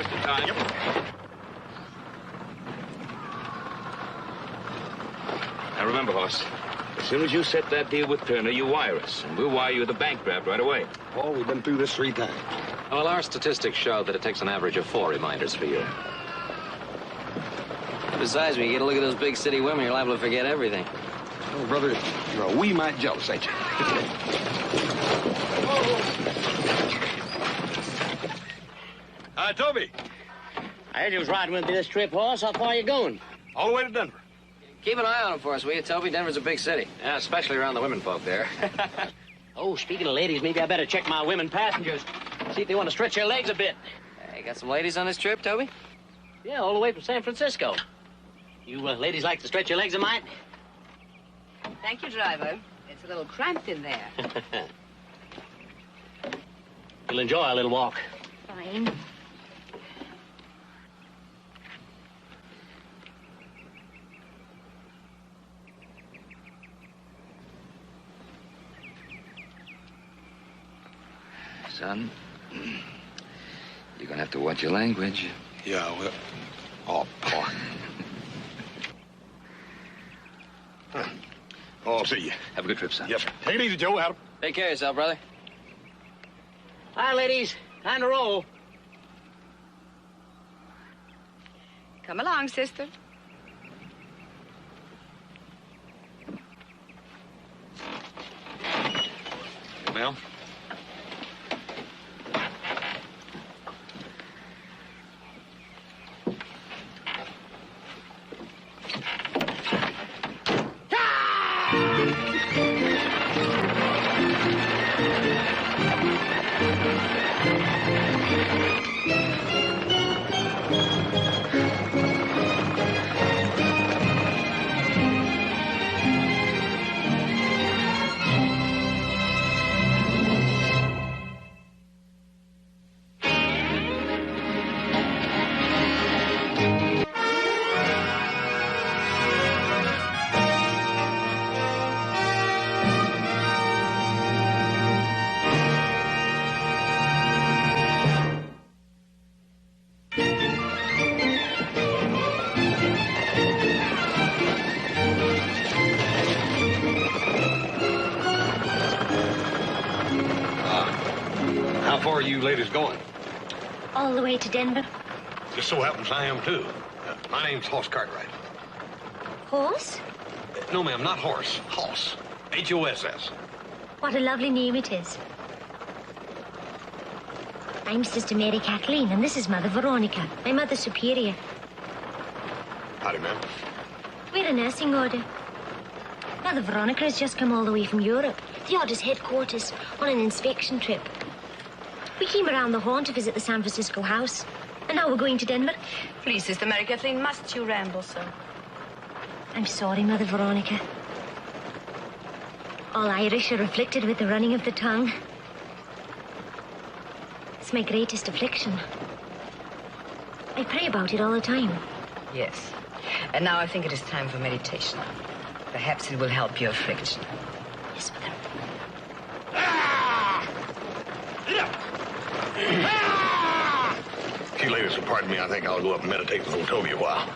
just in time. Yep. Now remember, Hoss, as soon as you set that deal with Turner, you wire us, and we'll wire you the bank draft right away. Oh, we've been through this 3 times. Well, our statistics show that it takes an average of 4 reminders for you. Besides, when you get a look at those big city women, you're liable to forget everything. Oh, brother, you're a wee mite jealous, ain't you? Hi, Toby. I heard you was riding with me this trip, Hoss. How far are you going? All the way to Denver. Keep an eye on them for us, will you, Toby? Denver's a big city. Yeah, especially around the women folk there. Oh, speaking of ladies, maybe I better check my women passengers. See if they want to stretch their legs a bit. Hey, got some ladies on this trip, Toby? Yeah, all the way from San Francisco. You ladies like to stretch your legs a mite? Thank you, driver. It's a little cramped in there. You'll enjoy a little walk. Fine. Son, you're gonna have to watch your language. Yeah, well... Oh, Pa. Oh, I'll see you. Have a good trip, son. Yes, sir. Take it easy, Joe. Adam. Take care of yourself, brother. Hi, ladies. Time to roll. Come along, sister. Ma'am? How far are you ladies going? All the way to Denver. Just so happens I am, too. My name's Hoss Cartwright. Horse? No, ma'am, not horse. Hoss. H-O-S-S. What a lovely name it is. I'm Sister Mary Kathleen, and this is Mother Veronica, my Mother Superior. Howdy, ma'am. We're a nursing order. Mother Veronica has just come all the way from Europe, the order's headquarters, on an inspection trip. We came around the horn to visit the San Francisco house, and now we're going to Denver. Please, Sister Mary Kathleen, must you ramble so? I'm sorry, Mother Veronica. All Irish are afflicted with the running of the tongue. It's my greatest affliction. I pray about it all the time. Yes. And now I think it is time for meditation. Perhaps it will help your affliction. Yes, Mother. If you ladies will pardon me, I think I'll go up and meditate with old Toby a while.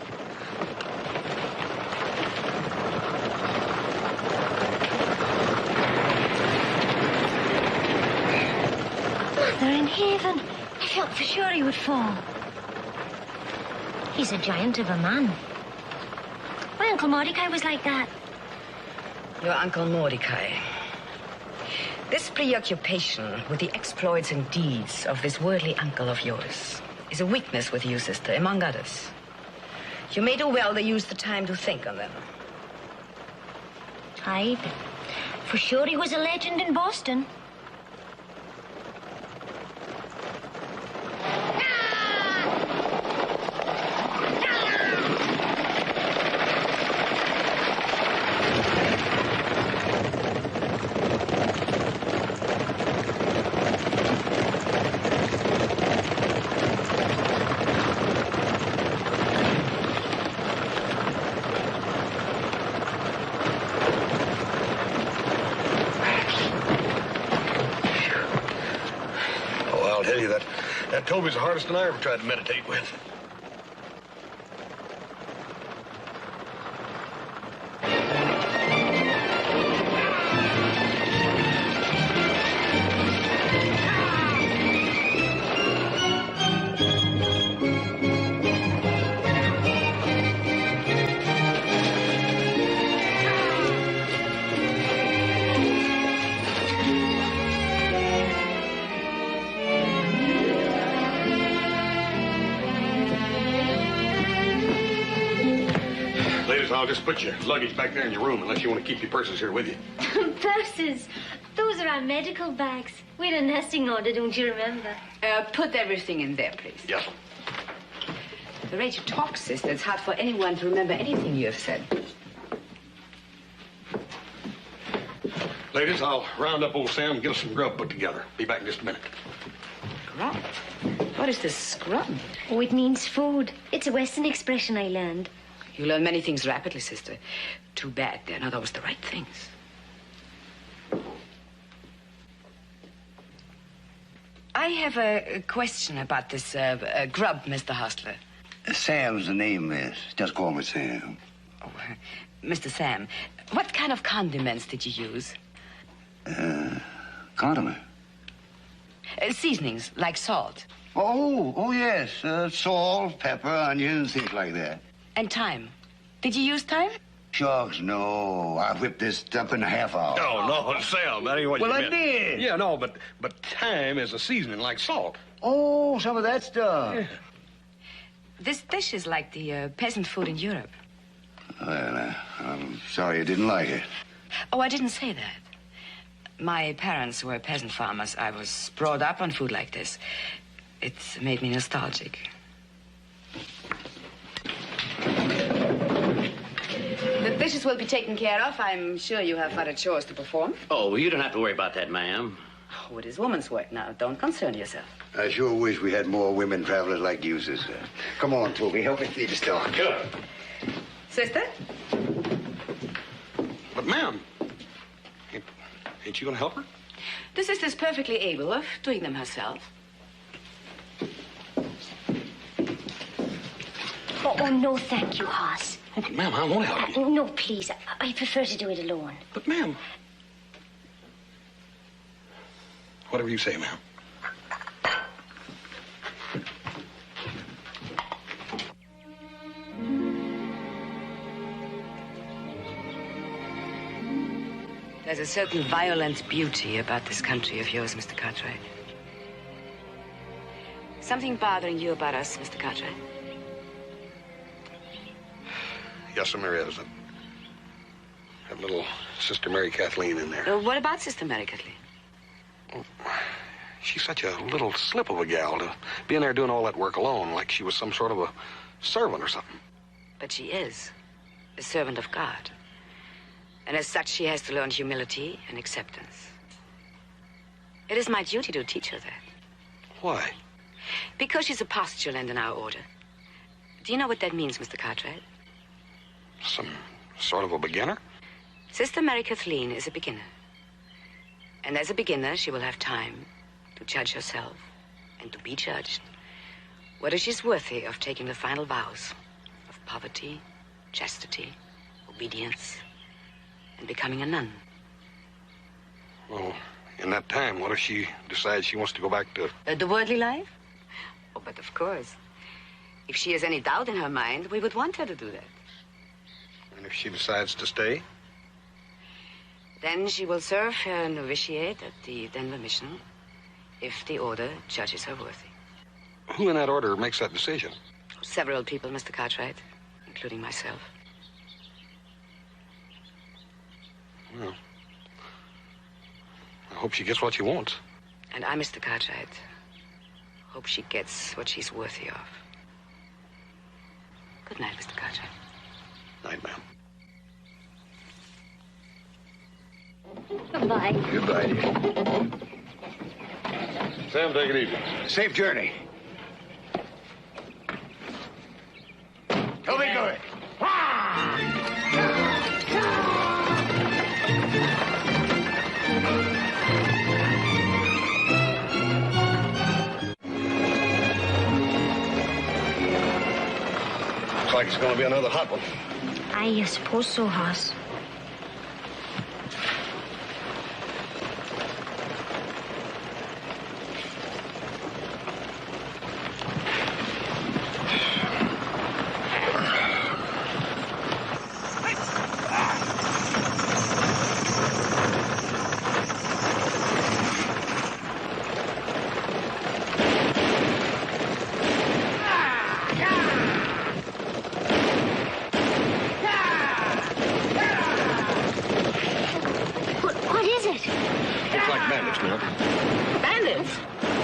Mother in heaven. I felt for sure he would fall. He's a giant of a man. My Uncle Mordecai was like that. Your Uncle Mordecai. This preoccupation with the exploits and deeds of this worldly uncle of yours is a weakness with you, sister, among others. You may do well to use the time to think on them. Aye, but for sure he was a legend in Boston. That Toby's the hardest one I ever tried to meditate with. I'll just put your luggage back there in your room unless you want to keep your purses here with you. Purses? Those are our medical bags. We had a nesting order, don't you remember? Put everything in there, please. Yes. The rate you talk, sister, it's hard for anyone to remember anything you have said. Ladies, I'll round up old Sam and get us some grub put together. Be back in just a minute. Grub? What is this scrub? Oh, it means food. It's a Western expression I learned. You learn many things rapidly, sister. Too bad they're not always the right things. I have a question about this grub, Mr. Hostler. Sam's the name, miss. Just call me Sam. Oh, Mr. Sam, what kind of condiments did you use? Condiment. Seasonings, like salt. Oh, yes. Salt, pepper, onions, things like that. And thyme. Did you use thyme? Shucks, no. I whipped this up in a half hour. No, Sam, that ain't what you meant. Well, I did. Yeah, no, but thyme is a seasoning like salt. Oh, some of that stuff. Yeah. This dish is like the peasant food in Europe. Well, I'm sorry you didn't like it. Oh, I didn't say that. My parents were peasant farmers. I was brought up on food like this. It's made me nostalgic. The dishes will be taken care of. I'm sure you have other chores to perform. Oh, you don't have to worry about that, ma'am. Oh, it is woman's work now. Don't concern yourself. I sure wish we had more women travelers like you, sister. Come on, Toby. Help me feed the stock. Sure. Sister? But, ma'am, ain't you gonna help her? The sister's perfectly able of doing them herself. Oh, no, thank you, Hoss. Oh, but, ma'am, I won't help you. Oh, no, please. I prefer to do it alone. But, ma'am. Whatever you say, ma'am. There's a certain violent beauty about this country of yours, Mr. Cartwright. Something bothering you about us, Mr. Cartwright? Yes, sir, there is. That little Sister Mary Kathleen in there. What about Sister Mary Kathleen? She's such a little slip of a gal to be in there doing all that work alone, like she was some sort of a servant or something. But she is a servant of God. And as such, she has to learn humility and acceptance. It is my duty to teach her that. Why? Because she's a postulant in our order. Do you know what that means, Mr. Cartwright? Some sort of a beginner? Sister Mary Kathleen is a beginner. And as a beginner, she will have time to judge herself and to be judged. Whether she's worthy of taking the final vows of poverty, chastity, obedience, and becoming a nun. Well, in that time, what if she decides she wants to go back to... The worldly life? Oh, but of course. If she has any doubt in her mind, we would want her to do that. And if she decides to stay? Then she will serve her novitiate at the Denver Mission if the order judges her worthy. Who in that order makes that decision? Several people, Mr. Cartwright, including myself. Well, I hope she gets what she wants. And I, Mr. Cartwright, hope she gets what she's worthy of. Good night, Mr. Cartwright. Night, ma'am. Goodbye. Goodbye, dear. Sam, take it easy. Safe journey. Toby, go ahead. like it's gonna be another hot one. I suppose so, Hoss.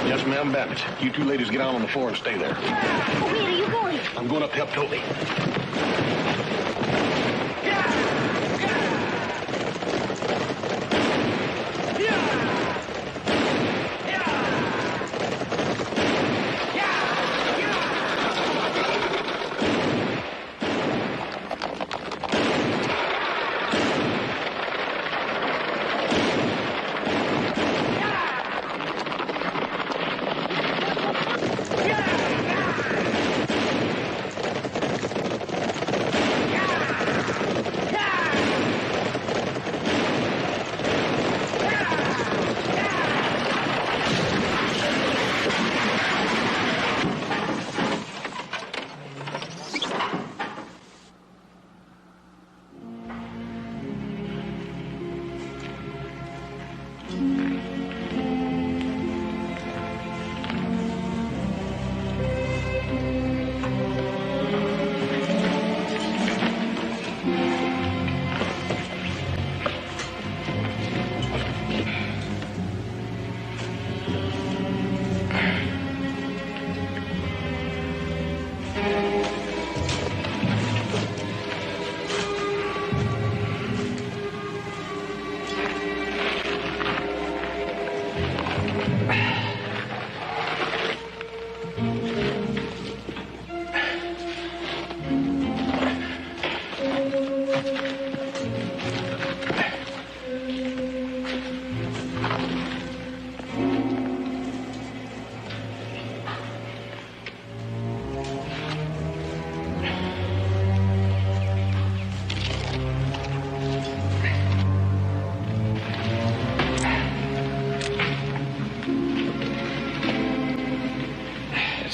Yes, ma'am, bandits. You two ladies get out on the floor and stay there. Where are you going? I'm going up to help Toby.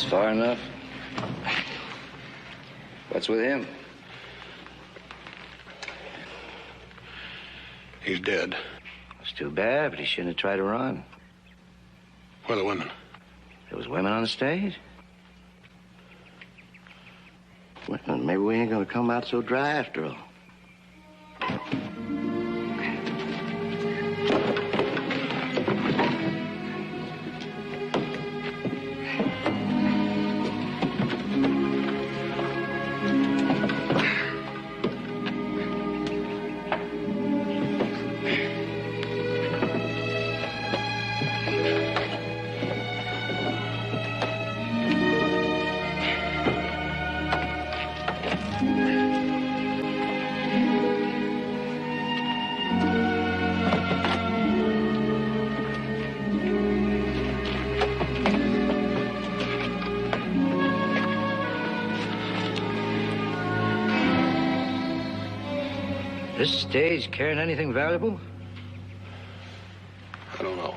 Far enough. What's with him? He's dead. It's too bad, but he shouldn't have tried to run. Where are the women? There was women on the stage. Well, maybe we ain't gonna come out so dry after all. This stage carrying anything valuable? I don't know.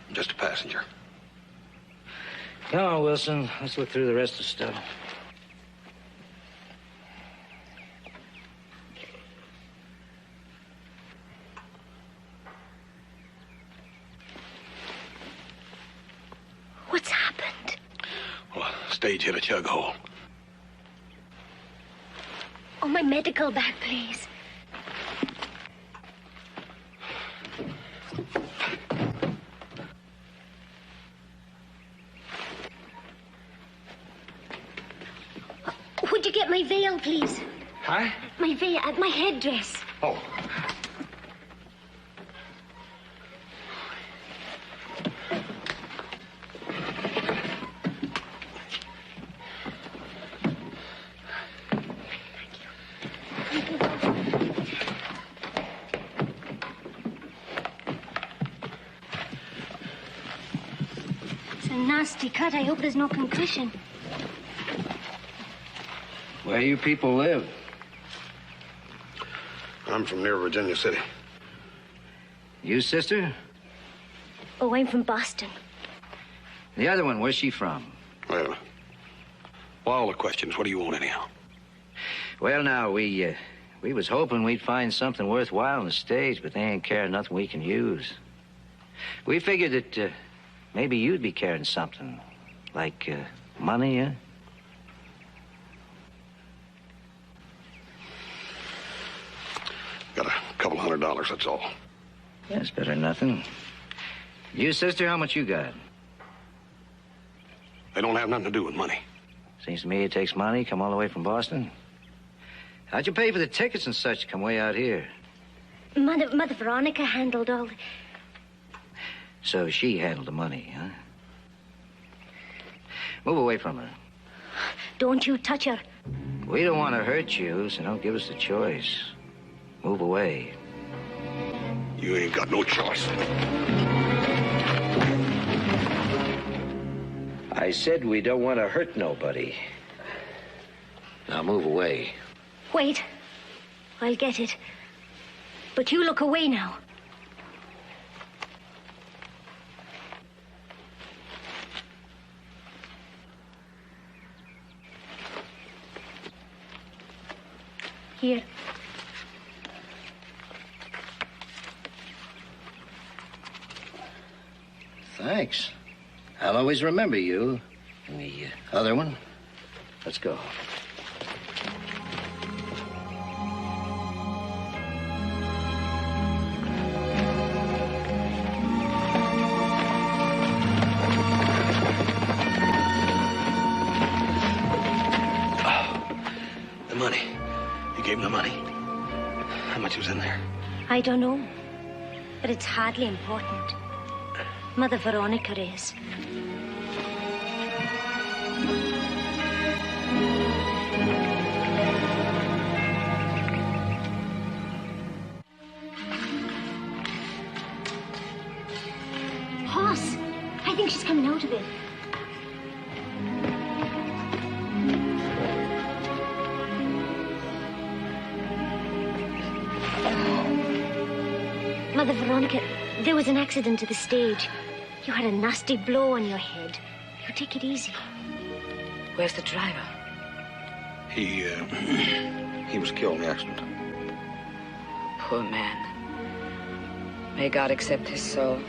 I'm just a passenger. Come on, Wilson. Let's look through the rest of the stuff. What's happened? Well, stage hit a chug hole. Oh, my medical bag, please. Would you get my veil, please? Huh? My veil, my headdress. Oh. It's a nasty cut. I hope there's no concussion. Where you people live? I'm from near Virginia City. You, sister? Oh, I'm from Boston. The other one, where's she from? Well, all the questions. What do you want, anyhow? Well, now, we was hoping we'd find something worthwhile on the stage, but they ain't carrying nothing we can use. We figured that maybe you'd be carrying something, like money, huh? Got a couple $100, that's all. Yeah, it's better than nothing. You, sister, how much you got? They don't have nothing to do with money. Seems to me it takes money, come all the way from Boston. How'd you pay for the tickets and such to come way out here? Mother Veronica handled all the... So she handled the money, huh? Move away from her. Don't you touch her. We don't want to hurt you, so don't give us the choice. Move away. You ain't got no choice. I said we don't want to hurt nobody. Now move away. Wait. I'll get it. But you look away now. Here. Thanks. I'll always remember you. And the other one. Let's go. The money. You gave him the money. How much was in there? I don't know. But it's hardly important. Mother Veronica is. Hoss, I think she's coming out of it. Mother Veronica, there was an accident to the stage. You had a nasty blow on your head. You take it easy. Where's the driver? He was killed in the accident. Poor man. May God accept his soul.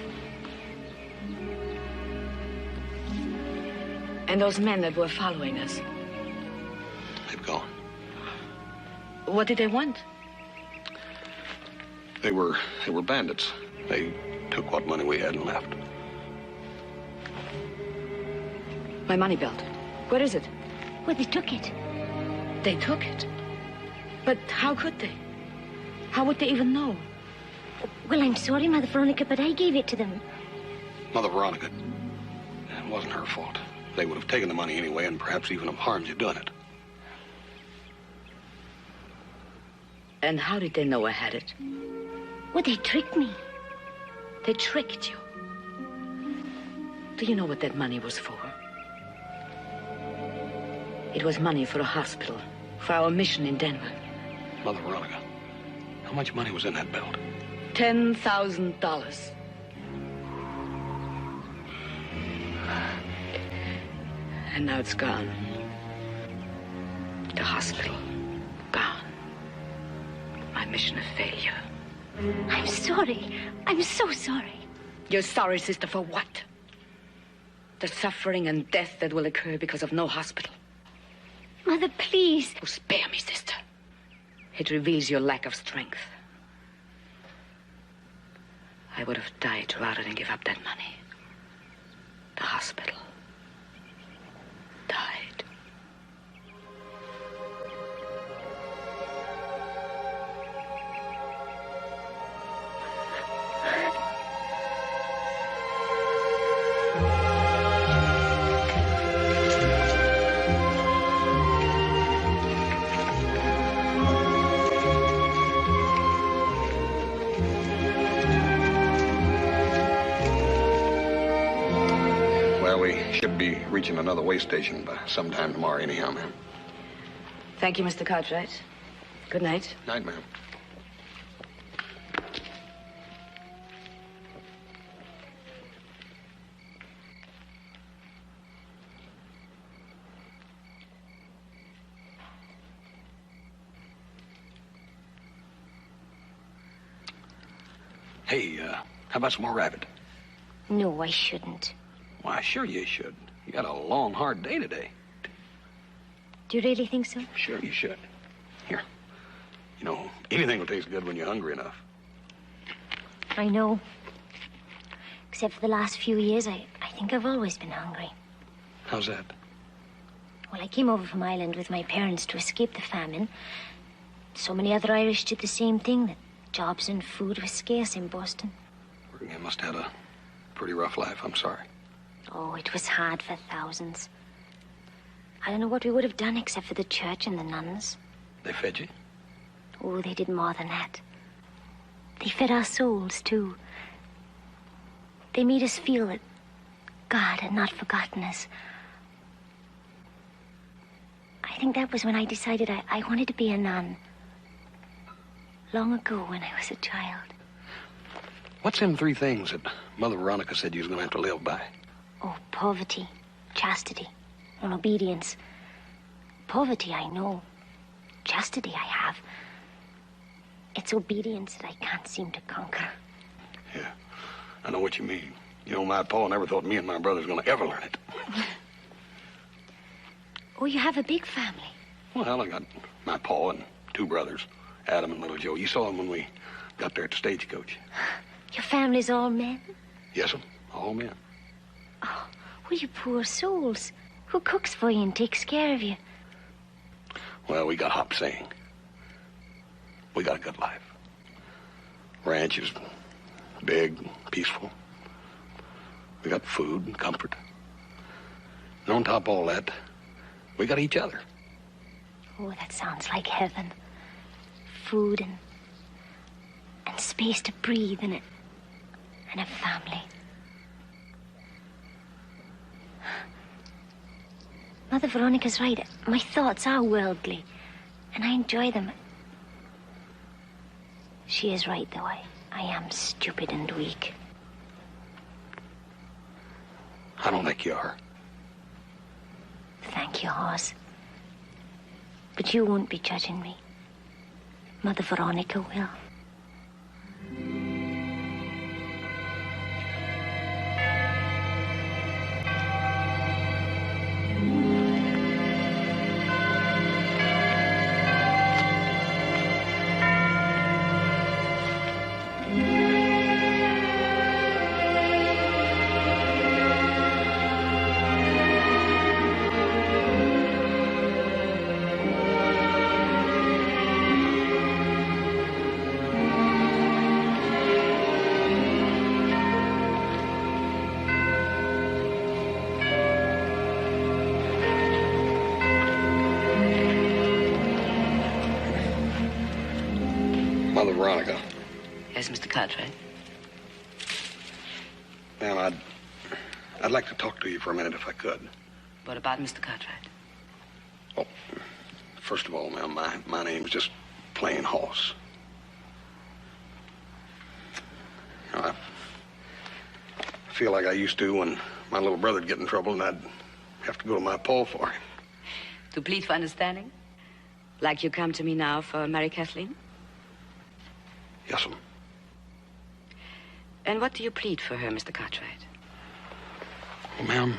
And those men that were following us, They've gone. what did they want? They were bandits. They took what money we had and left. My money belt. Where is it? Well, they took it. They took it. But how could they? How would they even know? Well, I'm sorry, Mother Veronica, but I gave it to them. Mother Veronica, it wasn't her fault. They would have taken the money anyway and perhaps even have harmed you doing it. And how did they know I had it? Well, they tricked me. They tricked you. Do you know what that money was for? It was money for a hospital, for our mission in Denver. Mother Veronica, how much money was in that belt? $10,000. And now it's gone. The hospital, gone. My mission a failure. I'm sorry. I'm so sorry. You're sorry, sister, for what? The suffering and death that will occur because of no hospital. Mother, please. Oh, spare me, sister. It reveals your lack of strength. I would have died rather than give up that money. The hospital. Died. Should be reaching another way station by sometime tomorrow anyhow, ma'am. Thank you, Mr. Cartwright. Good night. Night, ma'am. Hey, how about some more rabbit? No, I shouldn't. Why, sure you should. You got a long, hard day today. Do you really think so? Sure you should. Here. You know, anything will taste good when you're hungry enough. I know. Except for the last few years, I think I've always been hungry. How's that? Well, I came over from Ireland with my parents to escape the famine. So many other Irish did the same thing, that jobs and food were scarce in Boston. You must have had a pretty rough life. I'm sorry. Oh, it was hard for thousands. I don't know what we would have done except for the church and the nuns. They fed you? Oh, they did more than that. They fed our souls, too. They made us feel that God had not forgotten us. I think that was when I decided I wanted to be a nun. Long ago, when I was a child. What's them 3 things that Mother Veronica said you was going to have to live by? Oh, poverty, chastity, and obedience. Poverty, I know. Chastity, I have. It's obedience that I can't seem to conquer. Yeah, I know what you mean. You know, my pa never thought me and my brother's going to ever learn it. Oh, you have a big family. Well, I got my pa and 2 brothers, Adam and little Joe. You saw them when we got there at the stagecoach. Your family's all men? Yes, ma'am. All men. Oh, well, you poor souls. Who cooks for you and takes care of you? Well, we got Hop saying. We got a good life. Ranch is big, peaceful. We got food and comfort. And on top of all that, we got each other. Oh, that sounds like heaven. Food and space to breathe and a family. Mother Veronica's right. My thoughts are worldly, and I enjoy them. She is right, though. I am stupid and weak. I don't think you are. Thank you, Hoss. But you won't be judging me. Mother Veronica will. Mother Veronica. Yes, Mr. Cartwright. Ma'am, I'd like to talk to you for a minute if I could. What about Mr. Cartwright? Oh, first of all, ma'am, my name's just plain Hoss. You know, I feel like I used to when my little brother'd get in trouble and I'd have to go to my pa for him. To plead for understanding? Like you come to me now for Mary Kathleen? Yes, ma'am. And what do you plead for her, Mr. Cartwright? Well, ma'am,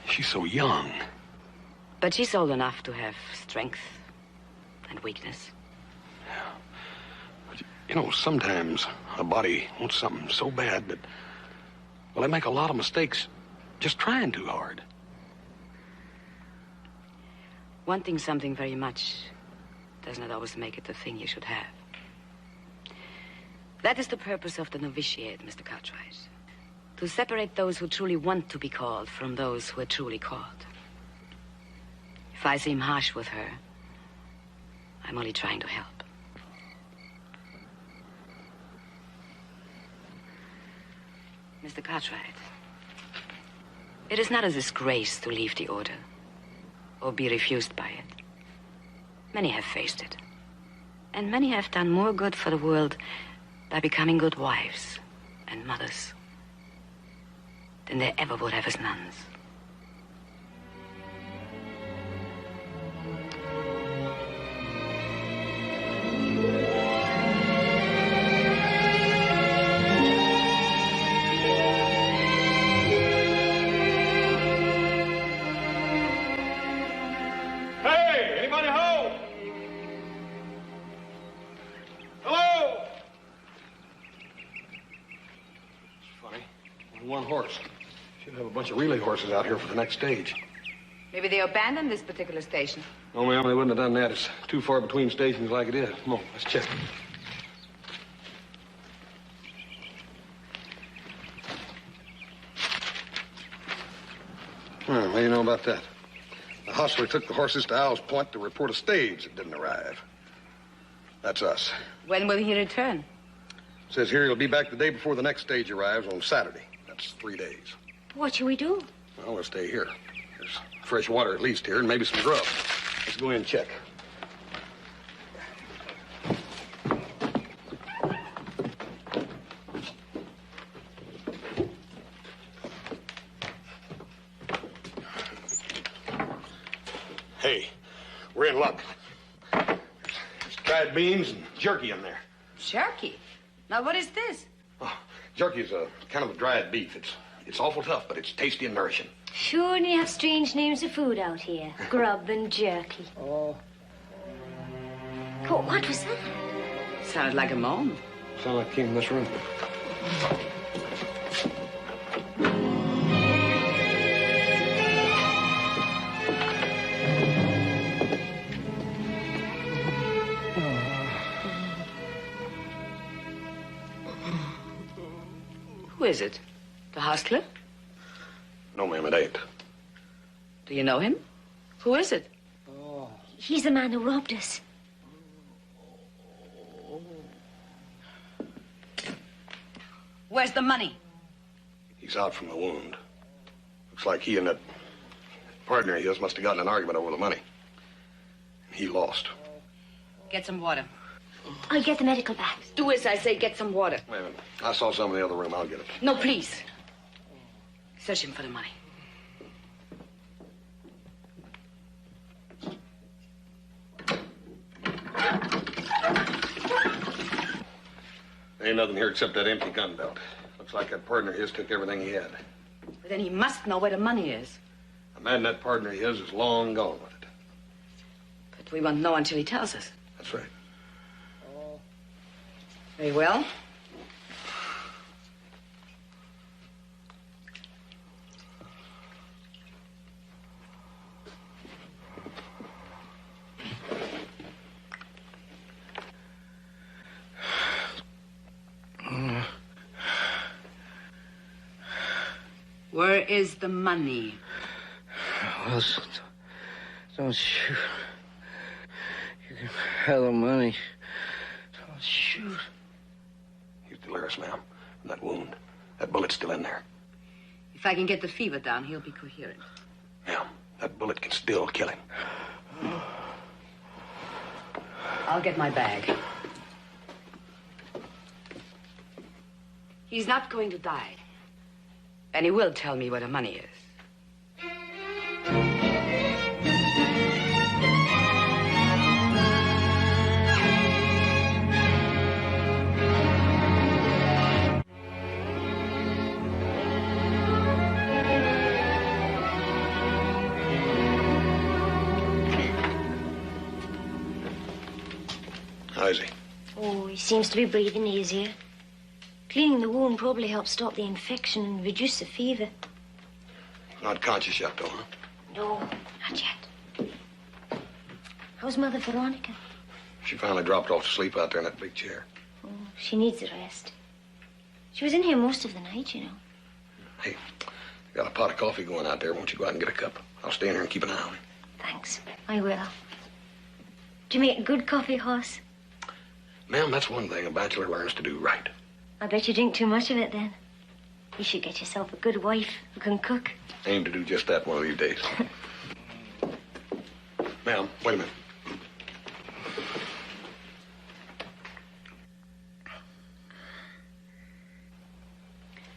she's so young. But she's old enough to have strength and weakness. Yeah. But, you know, sometimes a body wants something so bad that, well, they make a lot of mistakes just trying too hard. Wanting something very much does not always make it the thing you should have. That is the purpose of the novitiate, Mr. Cartwright. To separate those who truly want to be called from those who are truly called. If I seem harsh with her, I'm only trying to help. Mr. Cartwright, it is not a disgrace to leave the order. or be refused by it. Many have faced it. And many have done more good for the world by becoming good wives and mothers than they ever would have as nuns. Hey, anybody home? Hello? It's funny. Only one horse. Should have a bunch of relay horses out here for the next stage. Maybe they abandoned this particular station. No, ma'am, they wouldn't have done that. It's too far between stations like it is. Come on, let's check. What do you know about that? The hostler took the horses to Owl's Point to report a stage that didn't arrive. That's us. When will he return? Says here he'll be back the day before the next stage arrives on Saturday. That's 3 days. What shall we do? Well, we'll stay here. There's fresh water at least here and maybe some grub. Let's go in and check. Hey, we're in luck. There's dried beans and jerky in there. Jerky? Now, what is this? Oh, jerky's a kind of a dried beef. It's awful tough, but it's tasty and nourishing. Sure, and you have strange names of food out here. Grub and jerky. Oh. Oh, what was that? Sounded like a moan. Sound like it came in this room. Who is it? The hostler? No, ma'am, it ain't. Do you know him? Who is it? He's the man who robbed us. Where's the money? He's out from the wound. Looks like he and that partner of his must have gotten in an argument over the money. He lost. Get some water. I'll get the medical bag. Do as I say, get some water. Wait a minute. I saw some in the other room. I'll get it. No, please. Search him for the money. There ain't nothing here except that empty gun belt. Looks like that partner of his took everything he had. But then he must know where the money is. The man that partner of his is long gone with it. But we won't know until he tells us. That's right. Very well. Where is the money? Well, don't shoot. You can have the money. Don't shoot. He's delirious, ma'am. From that wound. That bullet's still in there. If I can get the fever down, he'll be coherent. Ma'am, that bullet can still kill him. I'll get my bag. He's not going to die. And he will tell me where the money is. How is he? Oh, he seems to be breathing easier. Cleaning the wound probably helps stop the infection and reduce the fever. Not conscious yet, though, huh? No, not yet. How's Mother Veronica? She finally dropped off to sleep out there in that big chair. Oh, she needs the rest. She was in here most of the night, you know. Hey, I got a pot of coffee going out there. Won't you go out and get a cup? I'll stay in here and keep an eye on him. Thanks, I will. Do you make good coffee, Hoss? Ma'am, that's one thing a bachelor learns to do right. I bet you drink too much of it, then. You should get yourself a good wife who can cook. Aim to do just that one of these days. Ma'am, wait a minute.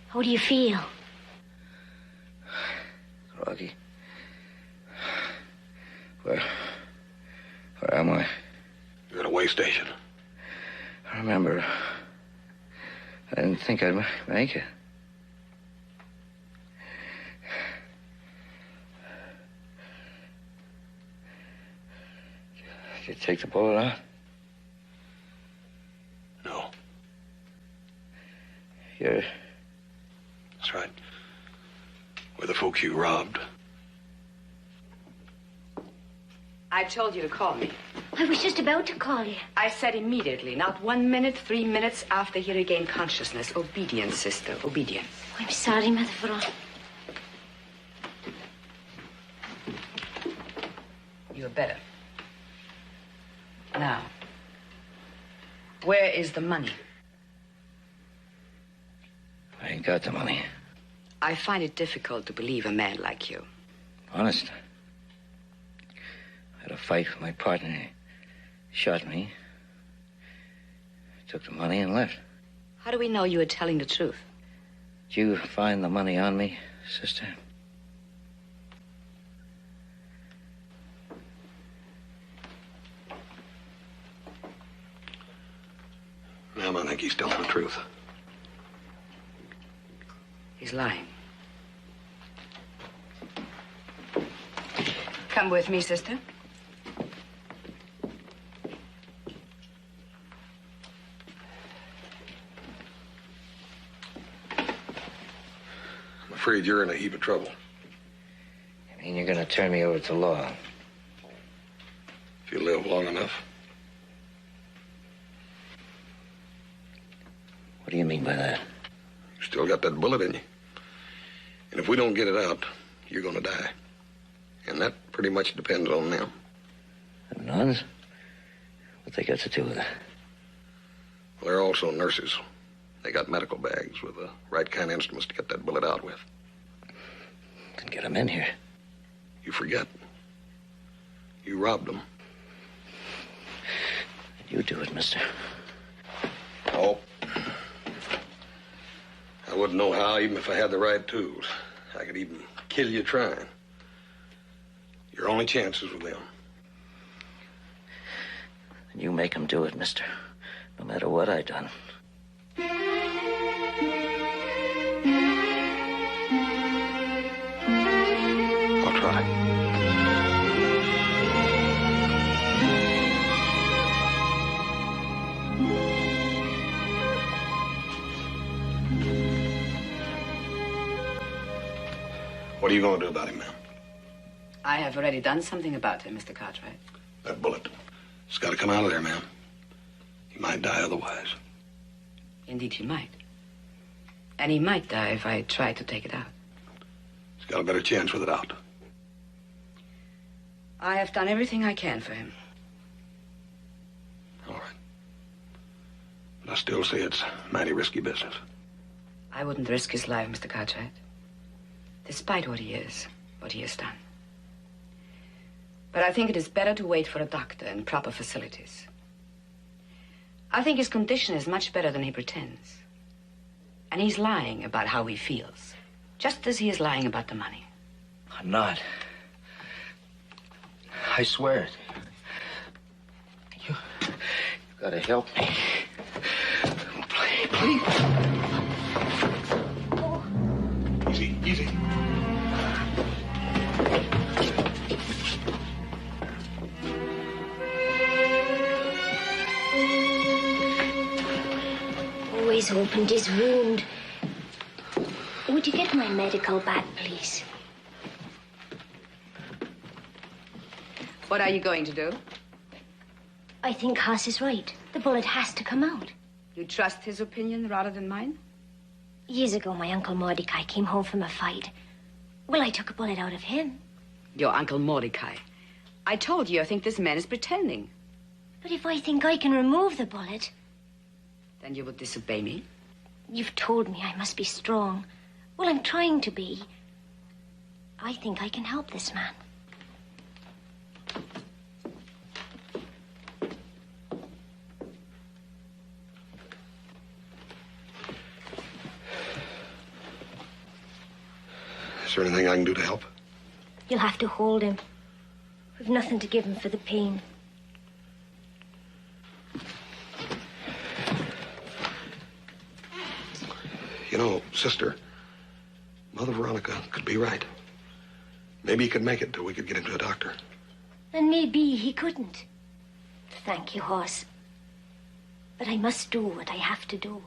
How do you feel? Rocky. Where am I? You're at a way station. I remember. I didn't think I'd make it. Did you take the bullet out? No. You're... That's right. We're the folks you robbed. I told you to call me. I was just about to call you. I said immediately, not 1 minute, 3 minutes after he regained consciousness. Obedience, sister, obedience. I'm sorry, Mother Veronica. You're better. Now, where is the money? I ain't got the money. I find it difficult to believe a man like you. Honest. I had a fight with my partner. He shot me. Took the money and left. How do we know you were telling the truth? Did you find the money on me, sister? Ma'am, I think he's telling the truth. He's lying. Come with me, sister. I'm afraid you're in a heap of trouble. I mean, you're gonna turn me over to law. If you live long enough. What do you mean by that? You still got that bullet in you. And if we don't get it out, you're gonna die. And that pretty much depends on them. The nuns? What they got to do with it? Well, they're also nurses. They got medical bags with the right kind of instruments to get that bullet out with. Then get them in here. You forget. You robbed them. You do it, mister. Oh. I wouldn't know how, even if I had the right tools. I could even kill you trying. Your only chance is with them. And you make them do it, mister. No matter what I done. I'll try. What are you going to do about him, ma'am? I have already done something about him, Mr. Cartwright. That bullet. It's got to come out of there, ma'am. He might die otherwise. Indeed, he might. And he might die if I try to take it out. He's got a better chance with it out. I have done everything I can for him. All right. But I still say it's mighty risky business. I wouldn't risk his life, Mr. Cartwright. Despite what he is, what he has done. But I think it is better to wait for a doctor and proper facilities. I think his condition is much better than he pretends. And he's lying about how he feels. Just as he is lying about the money. I'm not. I swear it. You gotta help me. Please. Easy, easy. Always opened his wound. Would you get my medical bag, please? What are you going to do? I think Haas is right. The bullet has to come out. You trust his opinion rather than mine? Years ago, my Uncle Mordecai came home from a fight. Well, I took a bullet out of him. Your Uncle Mordecai. I told you I think this man is pretending. But if I think I can remove the bullet... Then you would disobey me? You've told me I must be strong. Well, I'm trying to be. I think I can help this man. Is there anything I can do to help? You'll have to hold him. We've nothing to give him for the pain. You know, sister, Mother Veronica could be right. Maybe he could make it till we could get him to a doctor. And maybe he couldn't. Thank you, Hoss. But I must do what I have to do.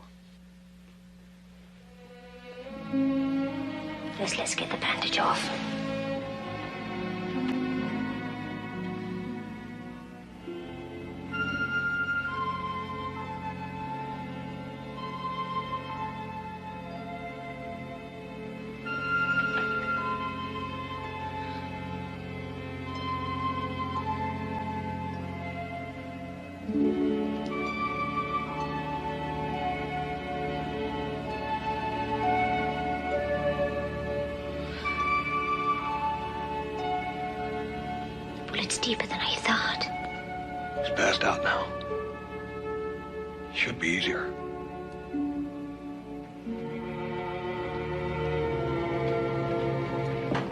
First, let's get the bandage off. Bullet's deeper than I thought. He's passed out now. Should be easier.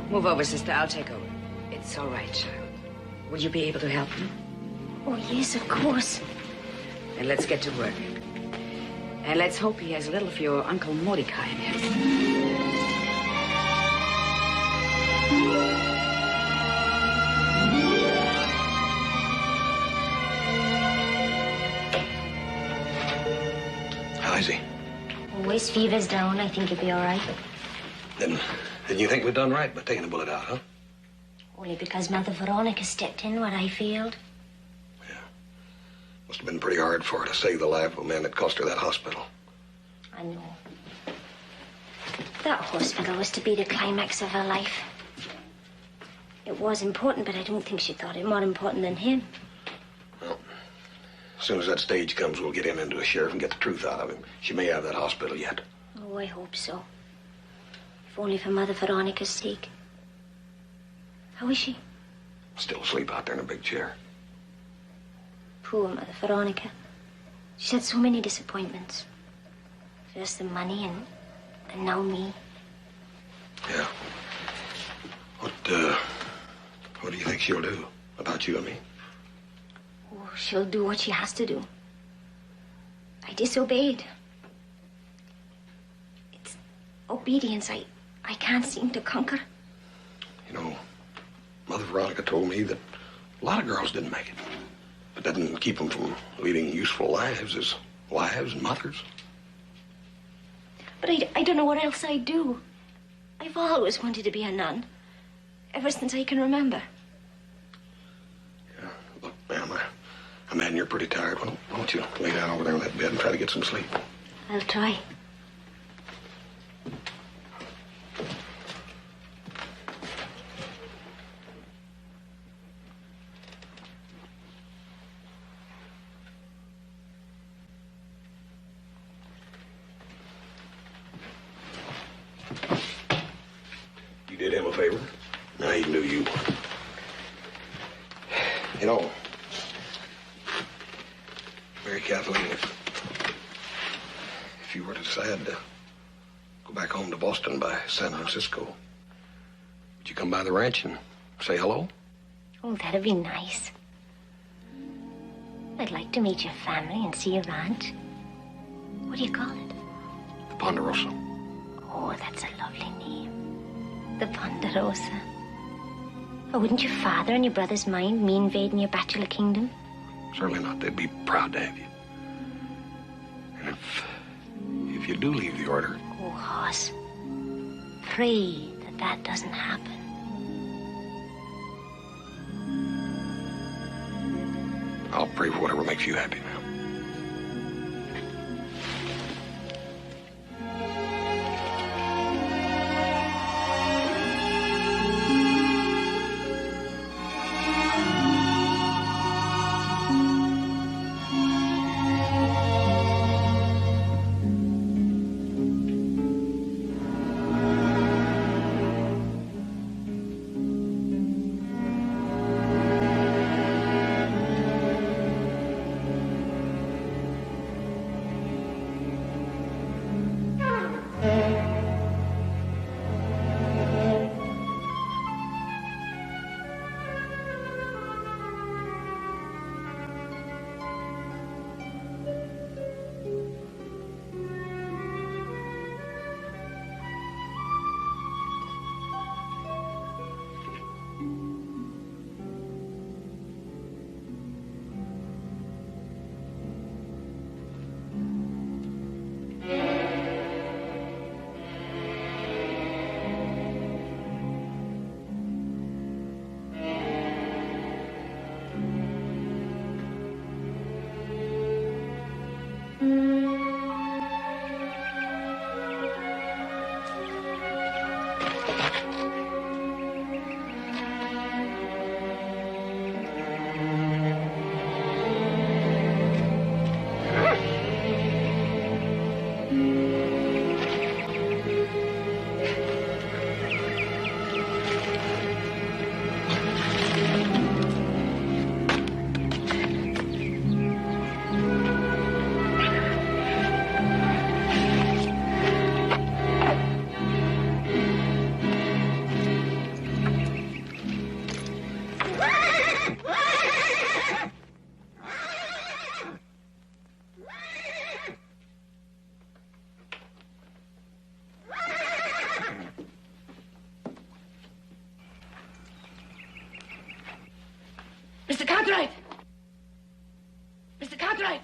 Move over, sister. I'll take over. It's all right, child. Will you be able to help him? Oh, yes, of course. Then let's get to work. And let's hope he has a little of your Uncle Mordecai in him. How is he? Oh, his fever's down. I think he'll be all right. Then you think we've done right by taking the bullet out, huh? Only because Mother Veronica stepped in when I failed. Yeah. Must have been pretty hard for her to save the life of a man that cost her that hospital. I know. That hospital was to be the climax of her life. It was important, but I don't think she thought it more important than him. Well, as soon as that stage comes, we'll get him into a sheriff and get the truth out of him. She may have that hospital yet. Oh, I hope so. If only for Mother Veronica's sake. How is she? Still asleep out there in a big chair. Poor Mother Veronica. She's had so many disappointments. First the money and now me. Yeah. What do you think she'll do about you and me? Oh, she'll do what she has to do. I disobeyed. It's obedience I can't seem to conquer. You know, Mother Veronica told me that a lot of girls didn't make it. But that didn't keep them from leading useful lives as wives and mothers. But I don't know what else I'd do. I've always wanted to be a nun. Ever since I can remember. Yeah, look, ma'am, I imagine you're pretty tired. Why don't you lay down over there on that bed and try to get some sleep? I'll try. You did him a favor. Now he can do you. You know, Mary Kathleen, if you were to decide to go back home to Boston by San Francisco, would you come by the ranch and say hello? Oh, that'd be nice. I'd like to meet your family and see your ranch. What do you call it? The Ponderosa. Oh, that's a lovely name. The Ponderosa. Oh, wouldn't your father and your brothers mind me invading your bachelor kingdom? Certainly not. They'd be proud to have you. And if you do leave the order... Oh, Hoss. Pray that doesn't happen. I'll pray for whatever makes you happy, ma'am. Mr. Cartwright! Mr. Cartwright!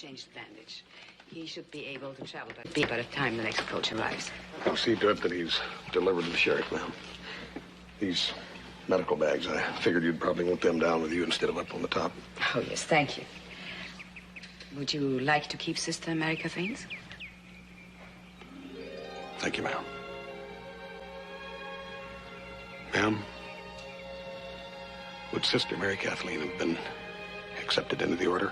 change the bandage. He should be able to travel by the time the next coach arrives. I'll see to it that he's delivered to the sheriff, ma'am. These medical bags, I figured you'd probably want them down with you instead of up on the top. Oh, yes, thank you. Would you like to keep Sister America things? Thank you, ma'am. Ma'am, would Sister Mary Kathleen have been accepted into the order?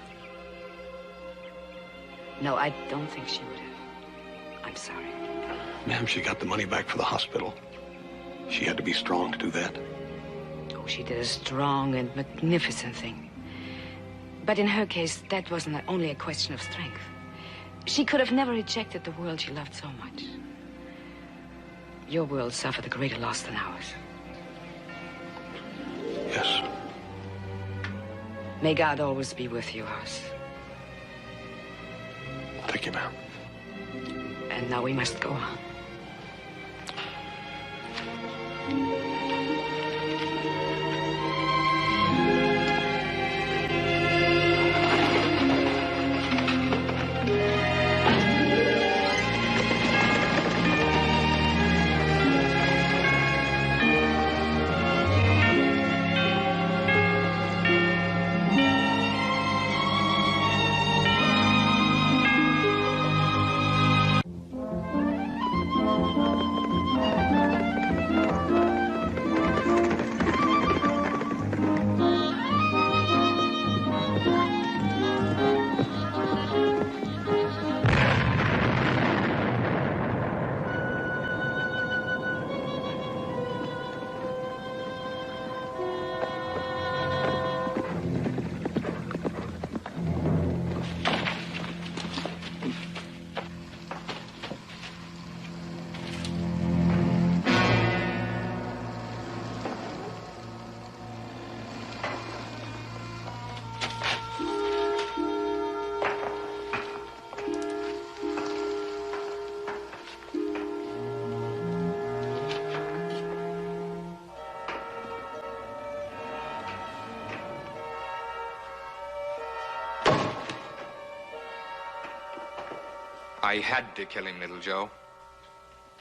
No, I don't think she would have. I'm sorry. Ma'am, she got the money back for the hospital. She had to be strong to do that. Oh, she did a strong and magnificent thing. But in her case, that wasn't only a question of strength. She could have never rejected the world she loved so much. your world suffered a greater loss than ours. Yes. May God always be with you, House. Thank you, ma'am. And now we must go on. I had to kill him, little Joe.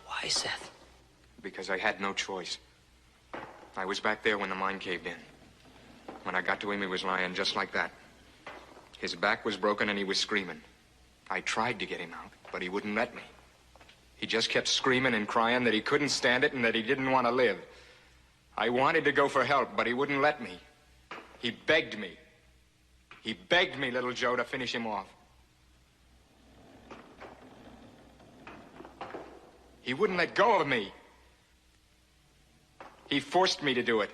Why, Seth? Because I had no choice. I was back there when the mine caved in. When I got to him, he was lying just like that. His back was broken and he was screaming. I tried to get him out, but he wouldn't let me. He just kept screaming and crying that he couldn't stand it and that he didn't want to live. I wanted to go for help, but he wouldn't let me. He begged me. He begged me, little Joe, to finish him off. He wouldn't let go of me. He forced me to do it.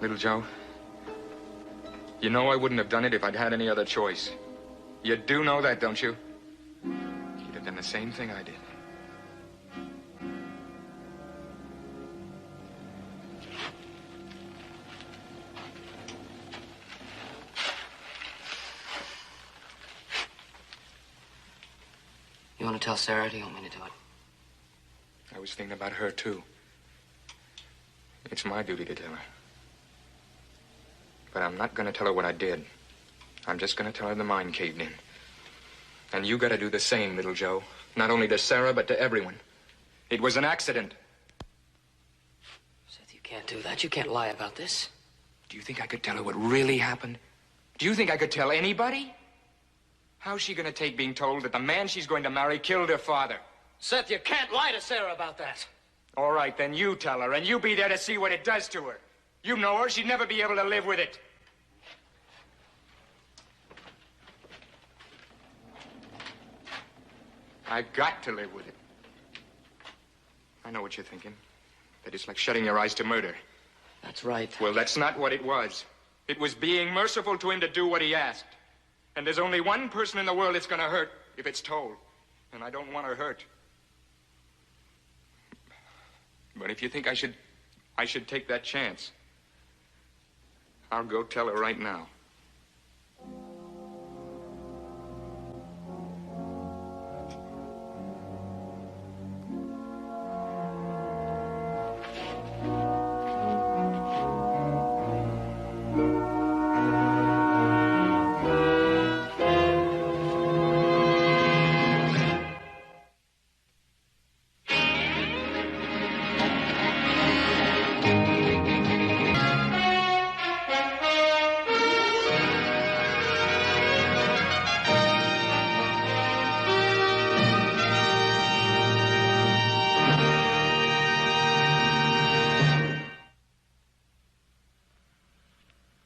Little Joe, you know I wouldn't have done it if I'd had any other choice. You do know that, don't you? You'd have done the same thing I did. You want to tell Sarah, or do you want me to do it? I was thinking about her, too. It's my duty to tell her. But I'm not going to tell her what I did. I'm just going to tell her the mine caved in. And you got to do the same, little Joe. Not only to Sarah, but to everyone. It was an accident. Seth, you can't do that. You can't lie about this. Do you think I could tell her what really happened? Do you think I could tell anybody? How's she going to take being told that the man she's going to marry killed her father? Seth, you can't lie to Sarah about that. All right, then you tell her, and you be there to see what it does to her. You know her. She'd never be able to live with it. I've got to live with it. I know what you're thinking. That it's like shutting your eyes to murder. That's right. Well, that's not what it was. It was being merciful to him to do what he asked. And there's only one person in the world it's going to hurt if it's told. And I don't want her hurt. But if you think I should take that chance, I'll go tell her right now.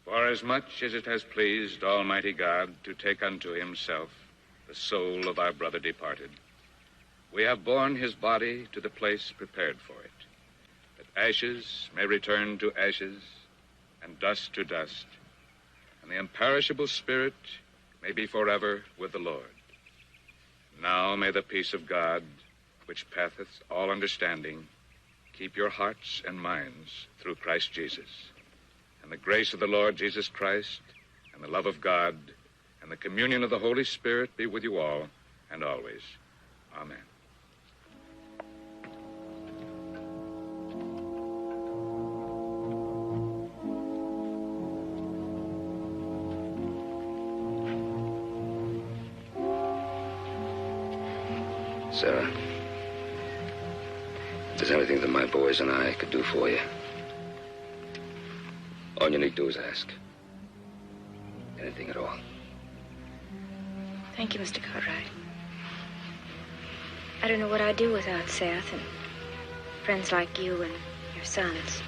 Forasmuch as it has pleased Almighty God to take unto himself the soul of our brother departed, we have borne his body to the place prepared for it, that Ashes may return to ashes, and dust to dust, and the imperishable spirit may be forever with the Lord. Now may the peace of God, which passeth all understanding, keep your hearts and minds through Christ Jesus. And the grace of the Lord Jesus Christ, and the love of God, and the communion of the Holy Spirit be with you all and always. Amen. Sarah, if there's anything that my boys and I could do for you, all you need to do is ask. Anything at all. Thank you, Mr. Cartwright. I don't know what I'd do without Seth and friends like you and your sons.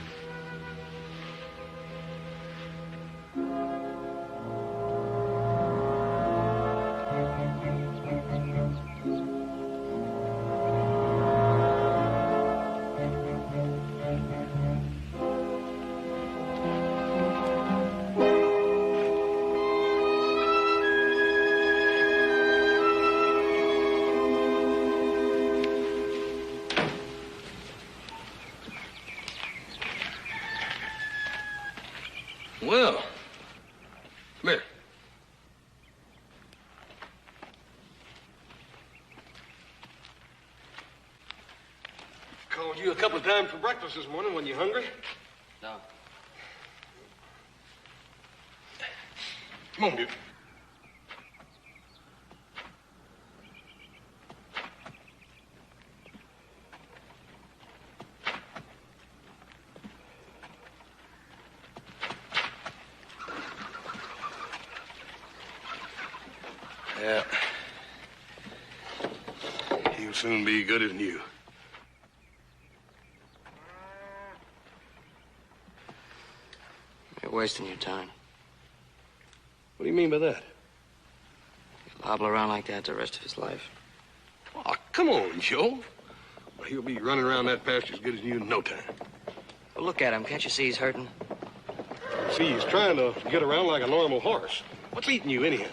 Well, come here. Called you a couple of times for breakfast this morning. When you hungry? No. Come on, dude. Yeah. He'll soon be good as new. You're wasting your time. What do you mean by that? He'll hobble around like that the rest of his life. Oh, come on, Joe. Well, he'll be running around that pasture as good as new in no time. Well, look at him. Can't you see he's hurting? See, he's trying to get around like a normal horse. What's eating you, anyhow?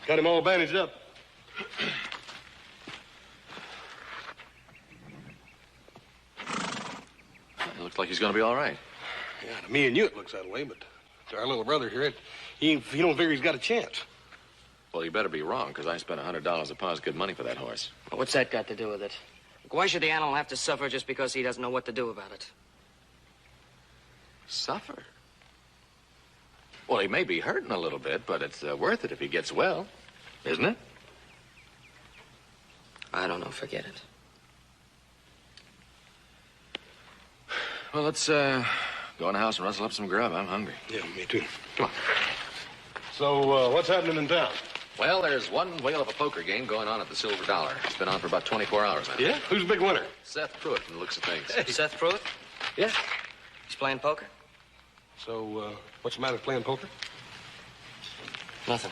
Got him all bandaged up. It looks like he's going to be all right. Yeah, to me and you it looks that way, but to our little brother here, he don't figure he's got a chance. Well, you better be wrong, because I spent $100 a pound's good money for that horse. Well, what's that got to do with it? Look, why should the animal have to suffer just because he doesn't know what to do about it? Suffer? Well, he may be hurting a little bit, but it's worth it if he gets well, isn't it? I don't know. Forget it. Well, let's go in the house and rustle up some grub. I'm hungry. Yeah, me too. Come on. So, what's happening in town? Well, there's one whale of a poker game going on at the Silver Dollar. It's been on for about 24 hours now. Yeah? Who's the big winner? Seth Pruitt, from the looks of things. Hey. Seth Pruitt? Yeah. He's playing poker? So, what's the matter with playing poker? Nothing.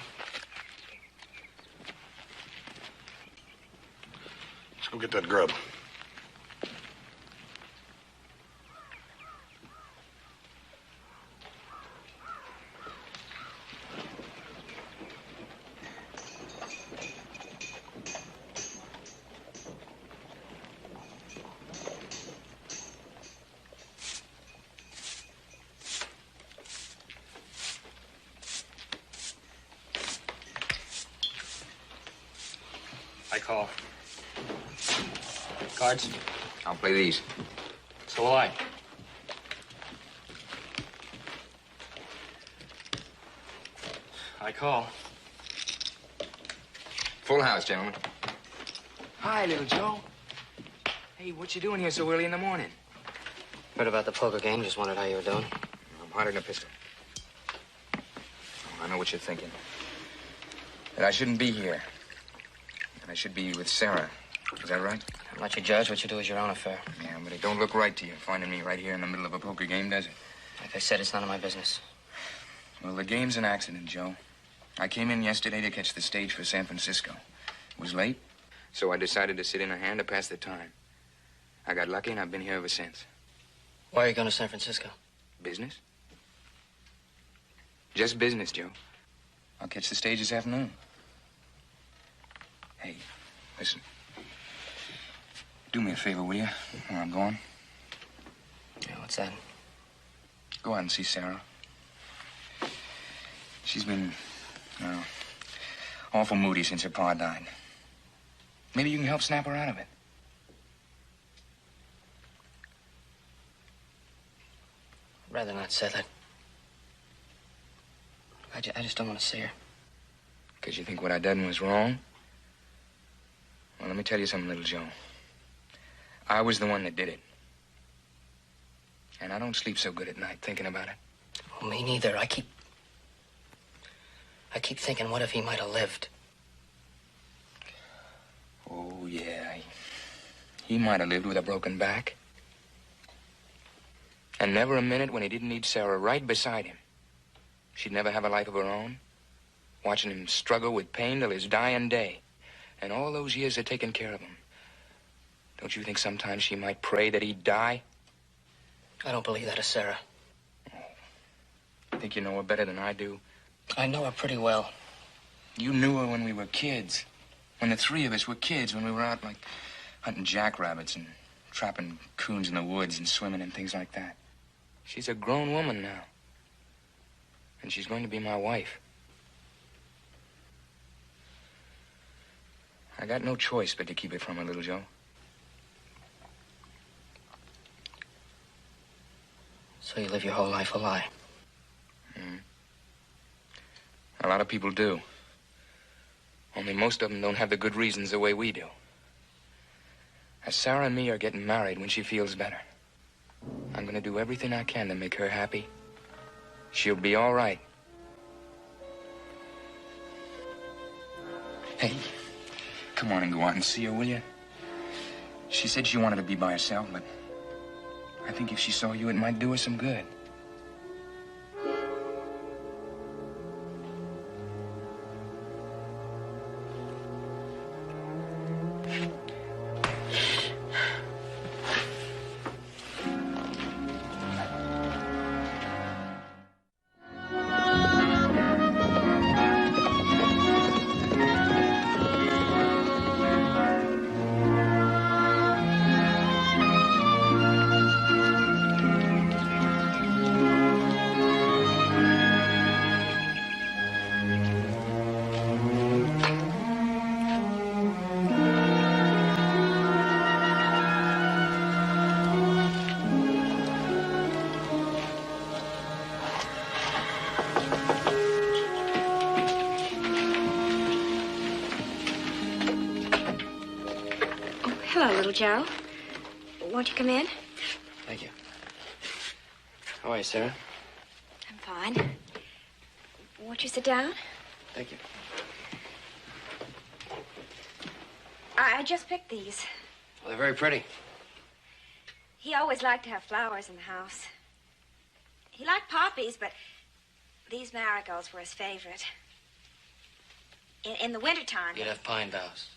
Let's go get that grub. I call. Cards? I'll play these. So will I. I call. Full house, gentlemen. Hi, little Joe. Hey, what you doing here so early in the morning? Heard about the poker game. Just wondered how you were doing. I'm harder than a pistol. Oh, I know what you're thinking. That I shouldn't be here. That I should be with Sarah. Is that right? I'll let you judge. What you do is your own affair. Yeah, but it don't look right to you, finding me right here in the middle of a poker game, does it? Like I said, it's none of my business. Well, the game's an accident, Joe. I came in yesterday to catch the stage for San Francisco. It was late, so I decided to sit in a hand to pass the time. I got lucky, and I've been here ever since. Why are you going to San Francisco? Business? Just business, Joe. I'll catch the stage this afternoon. Hey, listen. Do me a favor, will you, where I'm going? Yeah, what's that? Go out and see Sarah. She's been, awful moody since her pa died. Maybe you can help snap her out of it. I'd rather not say that. I just don't want to see her. Because you think what I done was wrong? Well, let me tell you something, little Joe. I was the one that did it. And I don't sleep so good at night thinking about it. Well, me neither. I keep thinking, what if he might have lived? Oh, yeah. He might have lived with a broken back. And never a minute when he didn't need Sarah right beside him. She'd never have a life of her own. Watching him struggle with pain till his dying day. And all those years of taking care of him. Don't you think sometimes she might pray that he'd die? I don't believe that of Sarah. I think you know her better than I do. I know her pretty well. You knew her when we were kids. When the three of us were kids, when we were out, like, hunting jackrabbits and trapping coons in the woods and swimming and things like that. She's a grown woman now. And she's going to be my wife. I got no choice but to keep it from her, little Joe. So you live your whole life a lie? A lot of people do. Only most of them don't have the good reasons the way we do. As Sarah and me are getting married when she feels better. I'm gonna do everything I can to make her happy. She'll be all right. Hey, come on and go out and see her, will you? She said she wanted to be by herself, but I think if she saw you, it might do her some good. Hello, little Joe. Won't you come in? Thank you. How are you, Sarah? I'm fine. Won't you sit down? Thank you. I just picked these. Well, they're very pretty. He always liked to have flowers in the house. He liked poppies, but these marigolds were his favorite. In the wintertime. You'd have pine boughs.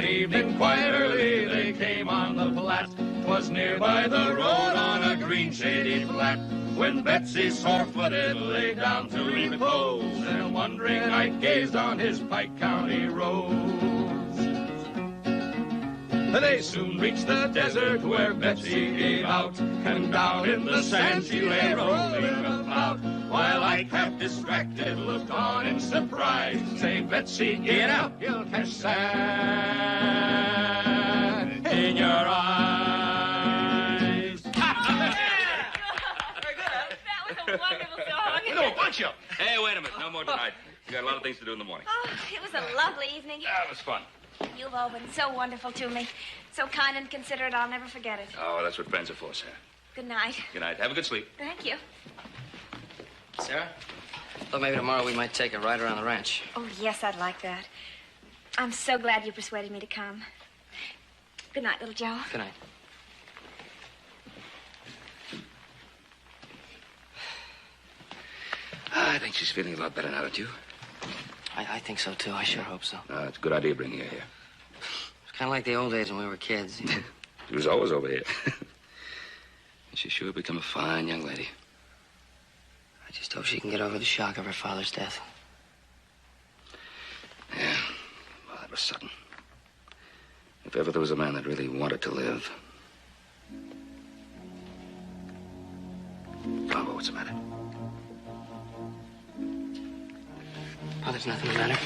one evening quite early they came on the Platte. 'Twas near by the road on a green shady flat. When Betsy, sore-footed, lay down to repose, and a wondering night gazed on his Pike County roads. They soon reached the desert where Betsy gave out, and down in the sand she lay rolling about, while Ike, half distracted, looked on in surprise, saying, Betsy, get out, you'll catch sand in your eyes. A wonderful song. We know a bunch of them. Hey, wait a minute. No more tonight. We got a lot of things to do in the morning. Oh, it was a lovely evening. Ah, it was fun. You've all been so wonderful to me. So kind and considerate, I'll never forget it. Oh, that's what friends are for, Sarah. Good night. Good night. Have a good sleep. Thank you. Sarah, thought maybe tomorrow we might take a ride around the ranch. Oh, yes, I'd like that. I'm so glad you persuaded me to come. Good night, little Joe. Good night. I think she's feeling a lot better now, don't you? I think so, too. I sure hope so. It's a good idea bringing her here. It's kind of like the old days when we were kids. She was always over here. And she's sure become a fine young lady. I just hope she can get over the shock of her father's death. Yeah, well, that was sudden. If ever there was a man that really wanted to live. Bravo, what's the matter? Oh, there's nothing the matter.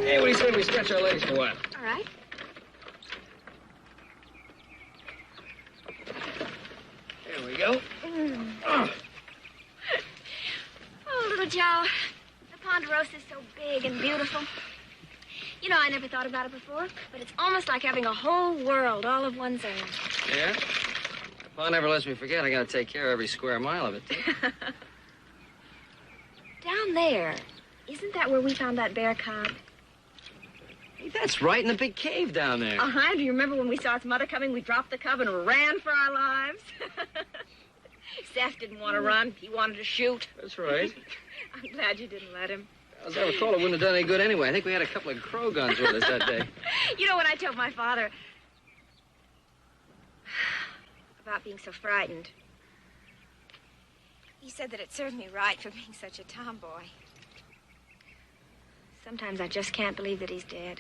Hey, what do you say we stretch our legs for a while? All right. There we go. Oh, little Joe, the Ponderosa is so big and beautiful. You know, I never thought about it before, but it's almost like having a whole world all of one's own. Yeah? If Pa never lets me forget, I gotta take care of every square mile of it, too. Down there, isn't that where we found that bear cub? Hey, that's right in the big cave down there. Uh-huh. Do you remember when we saw its mother coming, we dropped the cub and ran for our lives? Seth didn't want to run. He wanted to shoot. That's right. I'm glad you didn't let him. As I recall, it wouldn't have done any good anyway. I think we had a couple of crow guns with us that day. You know, when I told my father about being so frightened, he said that it served me right for being such a tomboy. Sometimes I just can't believe that he's dead.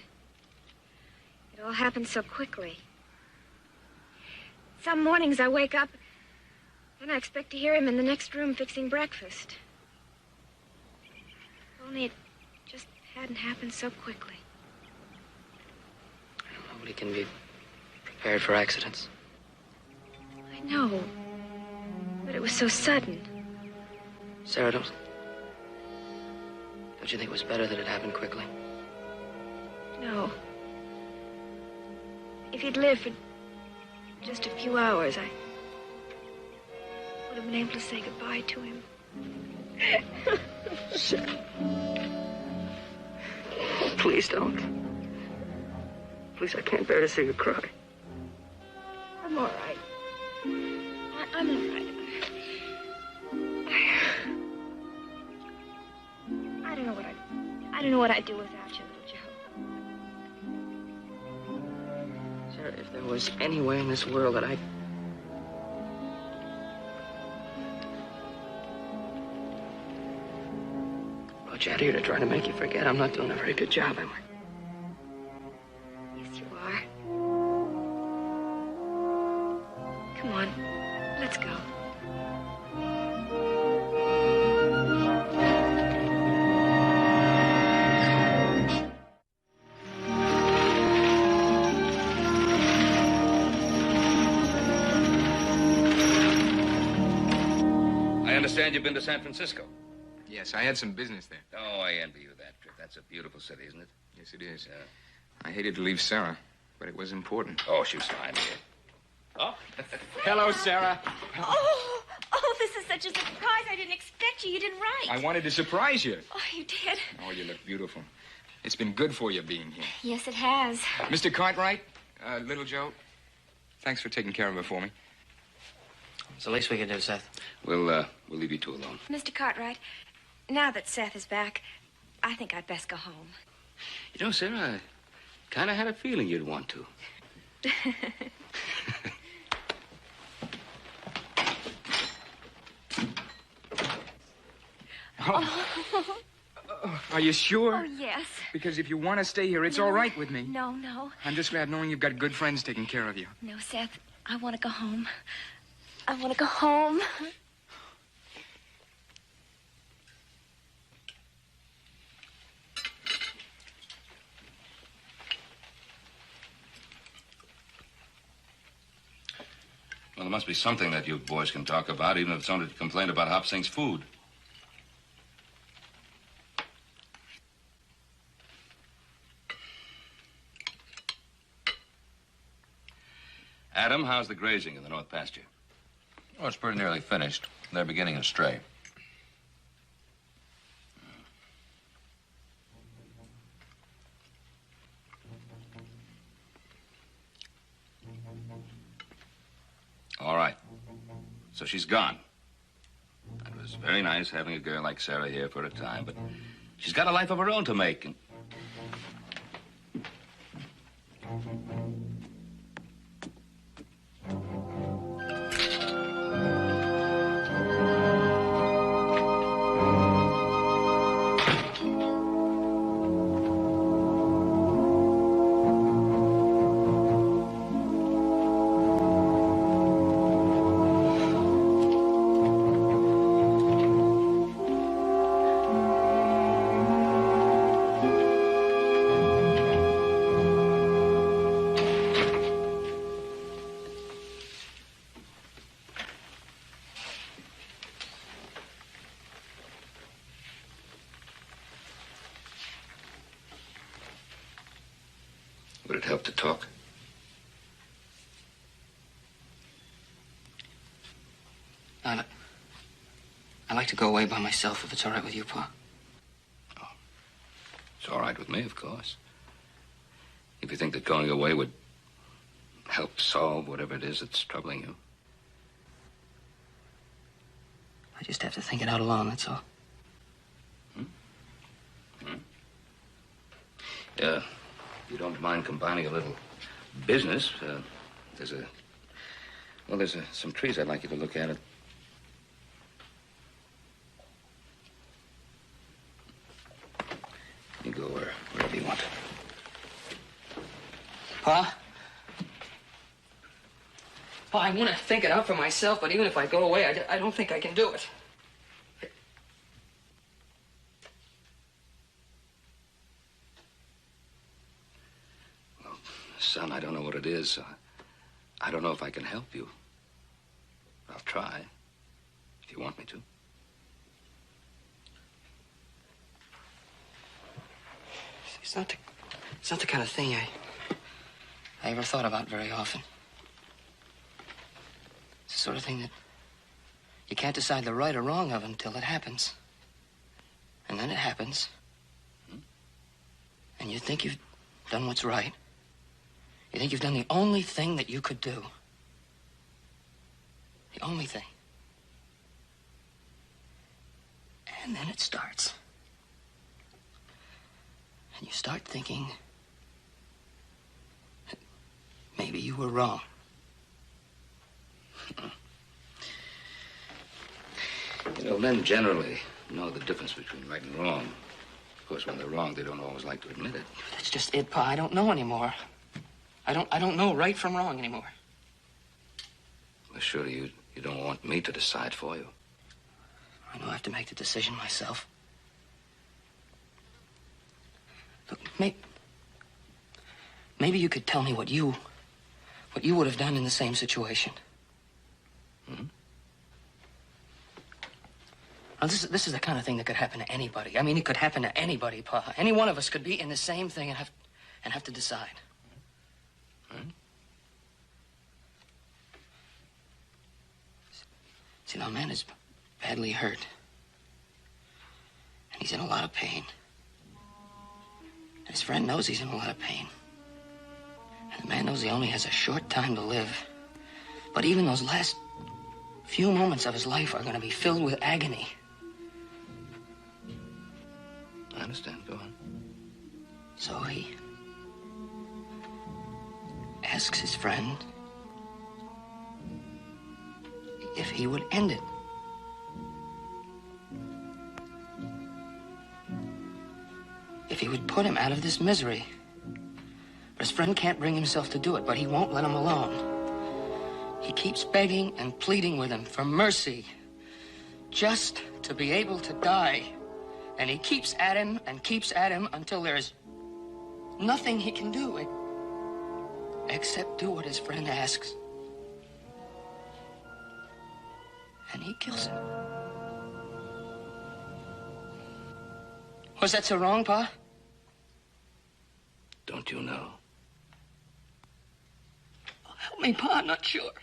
It all happened so quickly. Some mornings I wake up and I expect to hear him in the next room fixing breakfast. If only it just hadn't happened so quickly. Nobody can be prepared for accidents. I know, but it was so sudden. Sarah, don't you think it was better that it happened quickly? No. If he'd lived for just a few hours, I would have been able to say goodbye to him. Sarah. Please don't. Please, I can't bear to see you cry. I'm all right. I'm all right. I don't know what I'd do without you, little Joe. Sarah, if there was any way in this world that I... brought you out here to try to make you forget, I'm not doing a very good job, am I? Yes, you are. Come on, let's go. I understand you've been to San Francisco. Yes, I had some business there. Oh, I envy you that trip. That's a beautiful city, isn't it? Yes, it is. Yeah. I hated to leave Sarah, but it was important. Oh, she was fine here. Oh, hello, Sarah. Oh, this is such a surprise. I didn't expect you. You didn't write. I wanted to surprise you. Oh, you did? Oh, you look beautiful. It's been good for you being here. Yes, it has. Mr. Cartwright, little Joe, thanks for taking care of her for me. It's the least we can do, Seth. We'll leave you two alone. Mr. Cartwright, now that Seth is back, I think I'd best go home. You know, Sarah, I kind of had a feeling you'd want to. Oh. Are you sure? Oh, yes. Because if you want to stay here, it's all right with me. No. I'm just glad knowing you've got good friends taking care of you. No, Seth, I want to go home. I want to go home. Well, there must be something that you boys can talk about, even if it's only to complain about Hop Sing's food. Adam, how's the grazing in the north pasture? Oh, it's pretty nearly finished. They're beginning to stray. All right. So she's gone. It was very nice having a girl like Sarah here for a time, but she's got a life of her own to make. And... Would it help to talk? I'd like to go away by myself if it's all right with you, Pa. Oh, it's all right with me, of course. If you think that going away would help solve whatever it is that's troubling you. I just have to think it out alone, that's all. Yeah. You don't mind combining a little business. There's some trees I'd like you to look at. You go wherever you want. Pa? Pa, I want to think it out for myself, but even if I go away, I don't think I can do it. Son, I don't know what it is. I don't know if I can help you. I'll try, if you want me to. It's not the kind of thing I ever thought about very often. It's the sort of thing that you can't decide the right or wrong of until it happens. And then it happens. And you think you've done what's right. You think you've done the only thing that you could do. The only thing. And then it starts. And you start thinking that maybe you were wrong. You know, men generally know the difference between right and wrong. Of course, when they're wrong, they don't always like to admit it. That's just it, Pa. I don't know anymore. I don't know right from wrong anymore. Well, surely you don't want me to decide for you. I know I have to make the decision myself. Look, maybe you could tell me what you would have done in the same situation. Hmm? Now, this is the kind of thing that could happen to anybody. I mean, it could happen to anybody, Pa. Any one of us could be in the same thing and have to decide. Hmm? See, now, a man is badly hurt. And he's in a lot of pain. And his friend knows he's in a lot of pain. And the man knows he only has a short time to live. But even those last few moments of his life are going to be filled with agony. I understand. Go on. So he asks his friend if he would end it. If he would put him out of this misery. But his friend can't bring himself to do it, but he won't let him alone. He keeps begging and pleading with him for mercy, just to be able to die. And he keeps at him until there's nothing he can do except do what his friend asks. And he kills him. Was that so wrong, Pa? Don't you know? Help me, Pa, I'm not sure.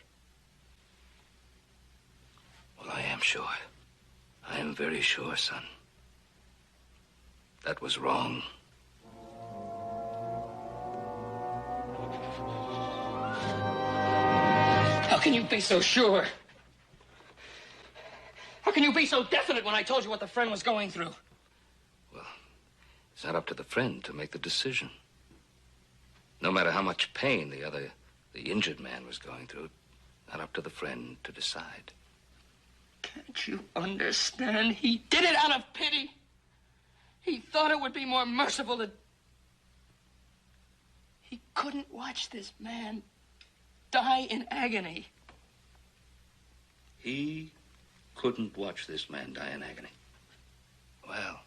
Well, I am sure. I am very sure, son. That was wrong. How can you be so sure? How can you be so definite when I told you what the friend was going through? It's not up to the friend to make the decision. No matter how much pain the injured man was going through, not up to the friend to decide. Can't you understand? He did it out of pity. He thought it would be more merciful to... He couldn't watch this man die in agony. He couldn't watch this man die in agony. Well,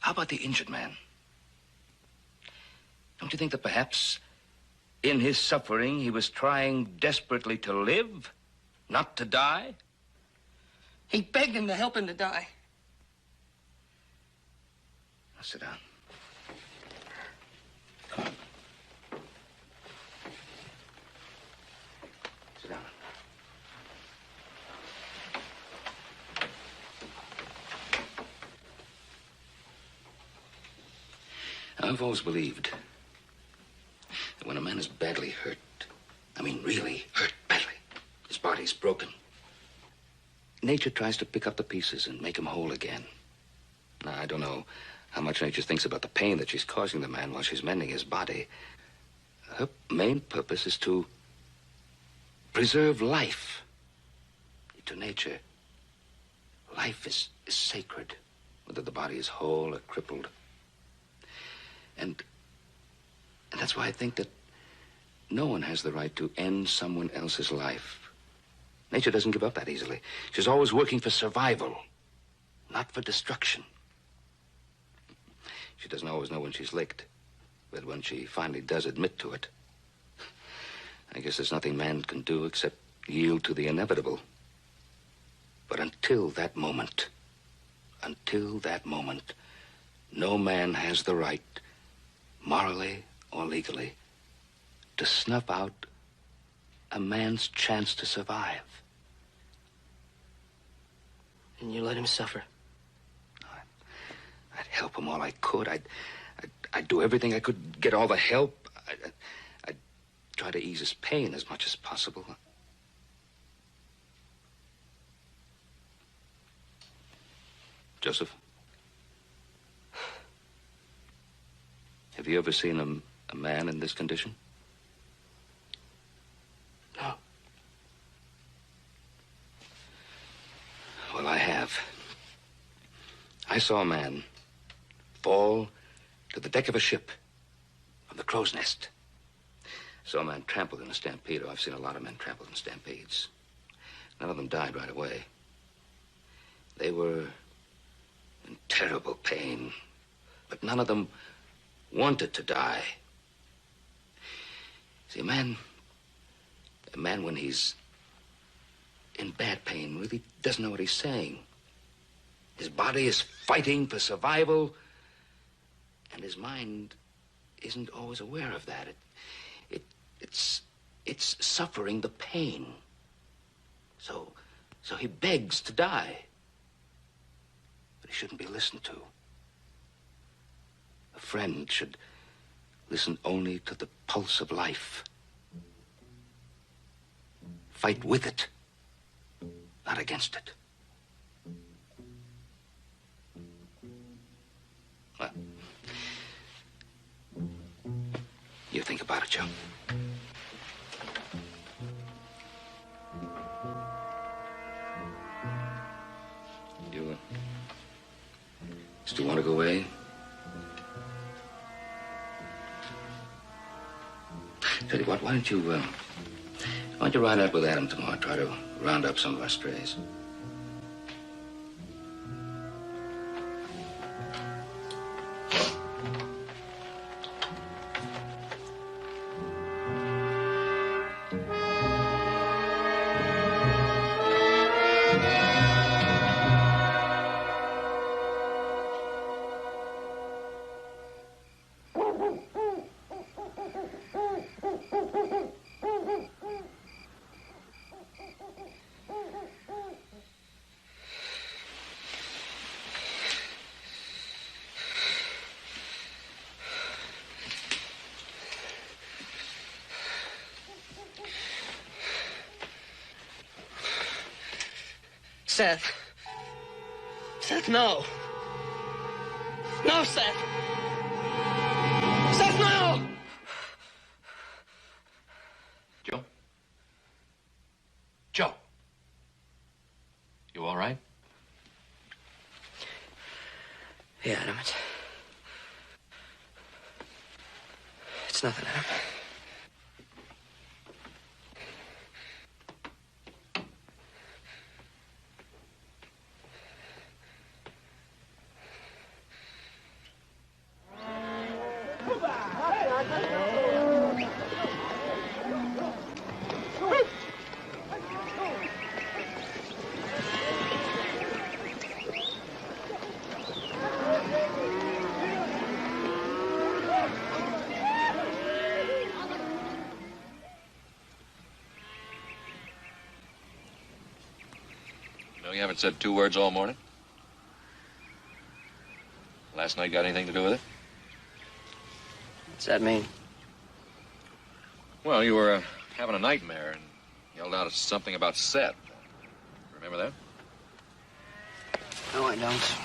how about the injured man? Don't you think that perhaps in his suffering he was trying desperately to live, not to die? He begged him to help him to die. Now sit down. Sit down. I've always believed that when a man is badly hurt, I mean really hurt badly, his body's broken, nature tries to pick up the pieces and make him whole again. Now, I don't know how much nature thinks about the pain that she's causing the man while she's mending his body. Her main purpose is to preserve life. To nature, life is sacred, whether the body is whole or crippled. And that's why I think that no one has the right to end someone else's life. Nature doesn't give up that easily. She's always working for survival, not for destruction. She doesn't always know when she's licked, but when she finally does admit to it, I guess there's nothing man can do except yield to the inevitable. But until that moment, no man has the right, morally or legally, to snuff out a man's chance to survive. And you let him suffer? I'd help him all I could. I'd do everything I could, get all the help. I'd try to ease his pain as much as possible. Joseph, have you ever seen a man in this condition? No. Well, I have. I saw a man fall to the deck of a ship from the crow's nest. Saw a man trampled in a stampede. Oh, I've seen a lot of men trampled in stampedes. None of them died right away. They were in terrible pain, but none of them wanted to die. See, a man when he's in bad pain really doesn't know what he's saying. His body is fighting for survival, and his mind isn't always aware of that. It's suffering the pain. So So he begs to die. But he shouldn't be listened to. A friend should listen only to the pulse of life. Fight with it, not against it. Well, you think about it, Joe. You still want to go away? Tell you what, why don't you ride out with Adam tomorrow, try to round up some of our strays? Seth. Seth, no. No, Seth. Seth, no! Joe? Joe? You all right? Yeah, Adam, it's nothing, Adam. You haven't said 2 words all morning? Last night got anything to do with it? What's that mean? Well, you were having a nightmare and yelled out something about Seth. Remember that? No, I don't.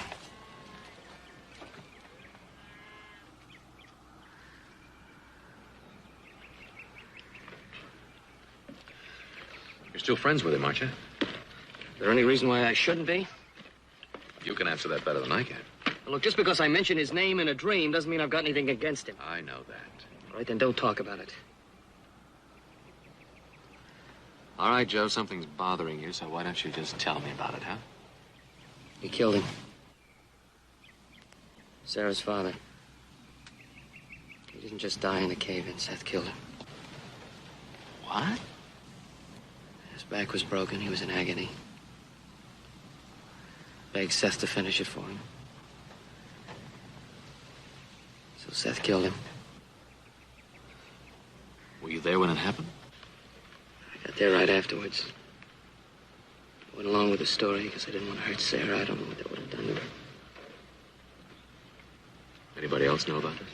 You're still friends with him, aren't you? Is there any reason why I shouldn't be? You can answer that better than I can. Well, look, just because I mention his name in a dream doesn't mean I've got anything against him. I know that. All right, then don't talk about it. All right, Joe, something's bothering you, so why don't you just tell me about it, huh? He killed him. Sarah's father. He didn't just die in a cave-in. Seth killed him. What? His back was broken. He was in agony. Begged Seth to finish it for him. So Seth killed him. Were you there when it happened? I got there right afterwards. I went along with the story because I didn't want to hurt Sarah. I don't know what that would have done to her. Anybody else know about this?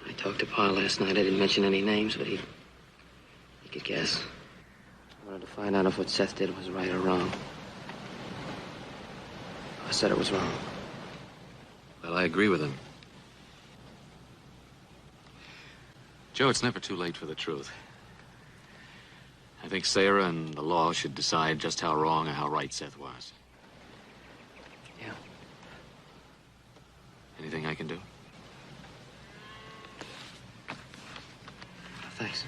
I talked to Pa last night. I didn't mention any names, but he could guess. I wanted to find out if what Seth did was right or wrong. I said it was wrong. Well, I agree with him. Joe, it's never too late for the truth. I think Sarah and the law should decide just how wrong or how right Seth was. Yeah. Anything I can do? Thanks.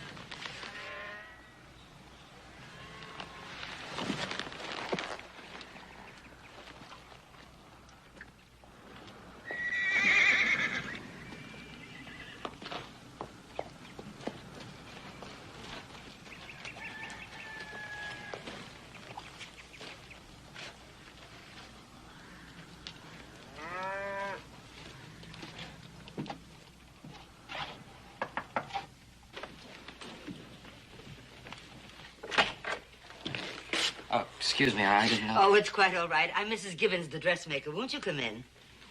Oh, excuse me, I didn't know. Oh, it's quite all right. I'm Mrs. Gibbons, the dressmaker. Won't you come in?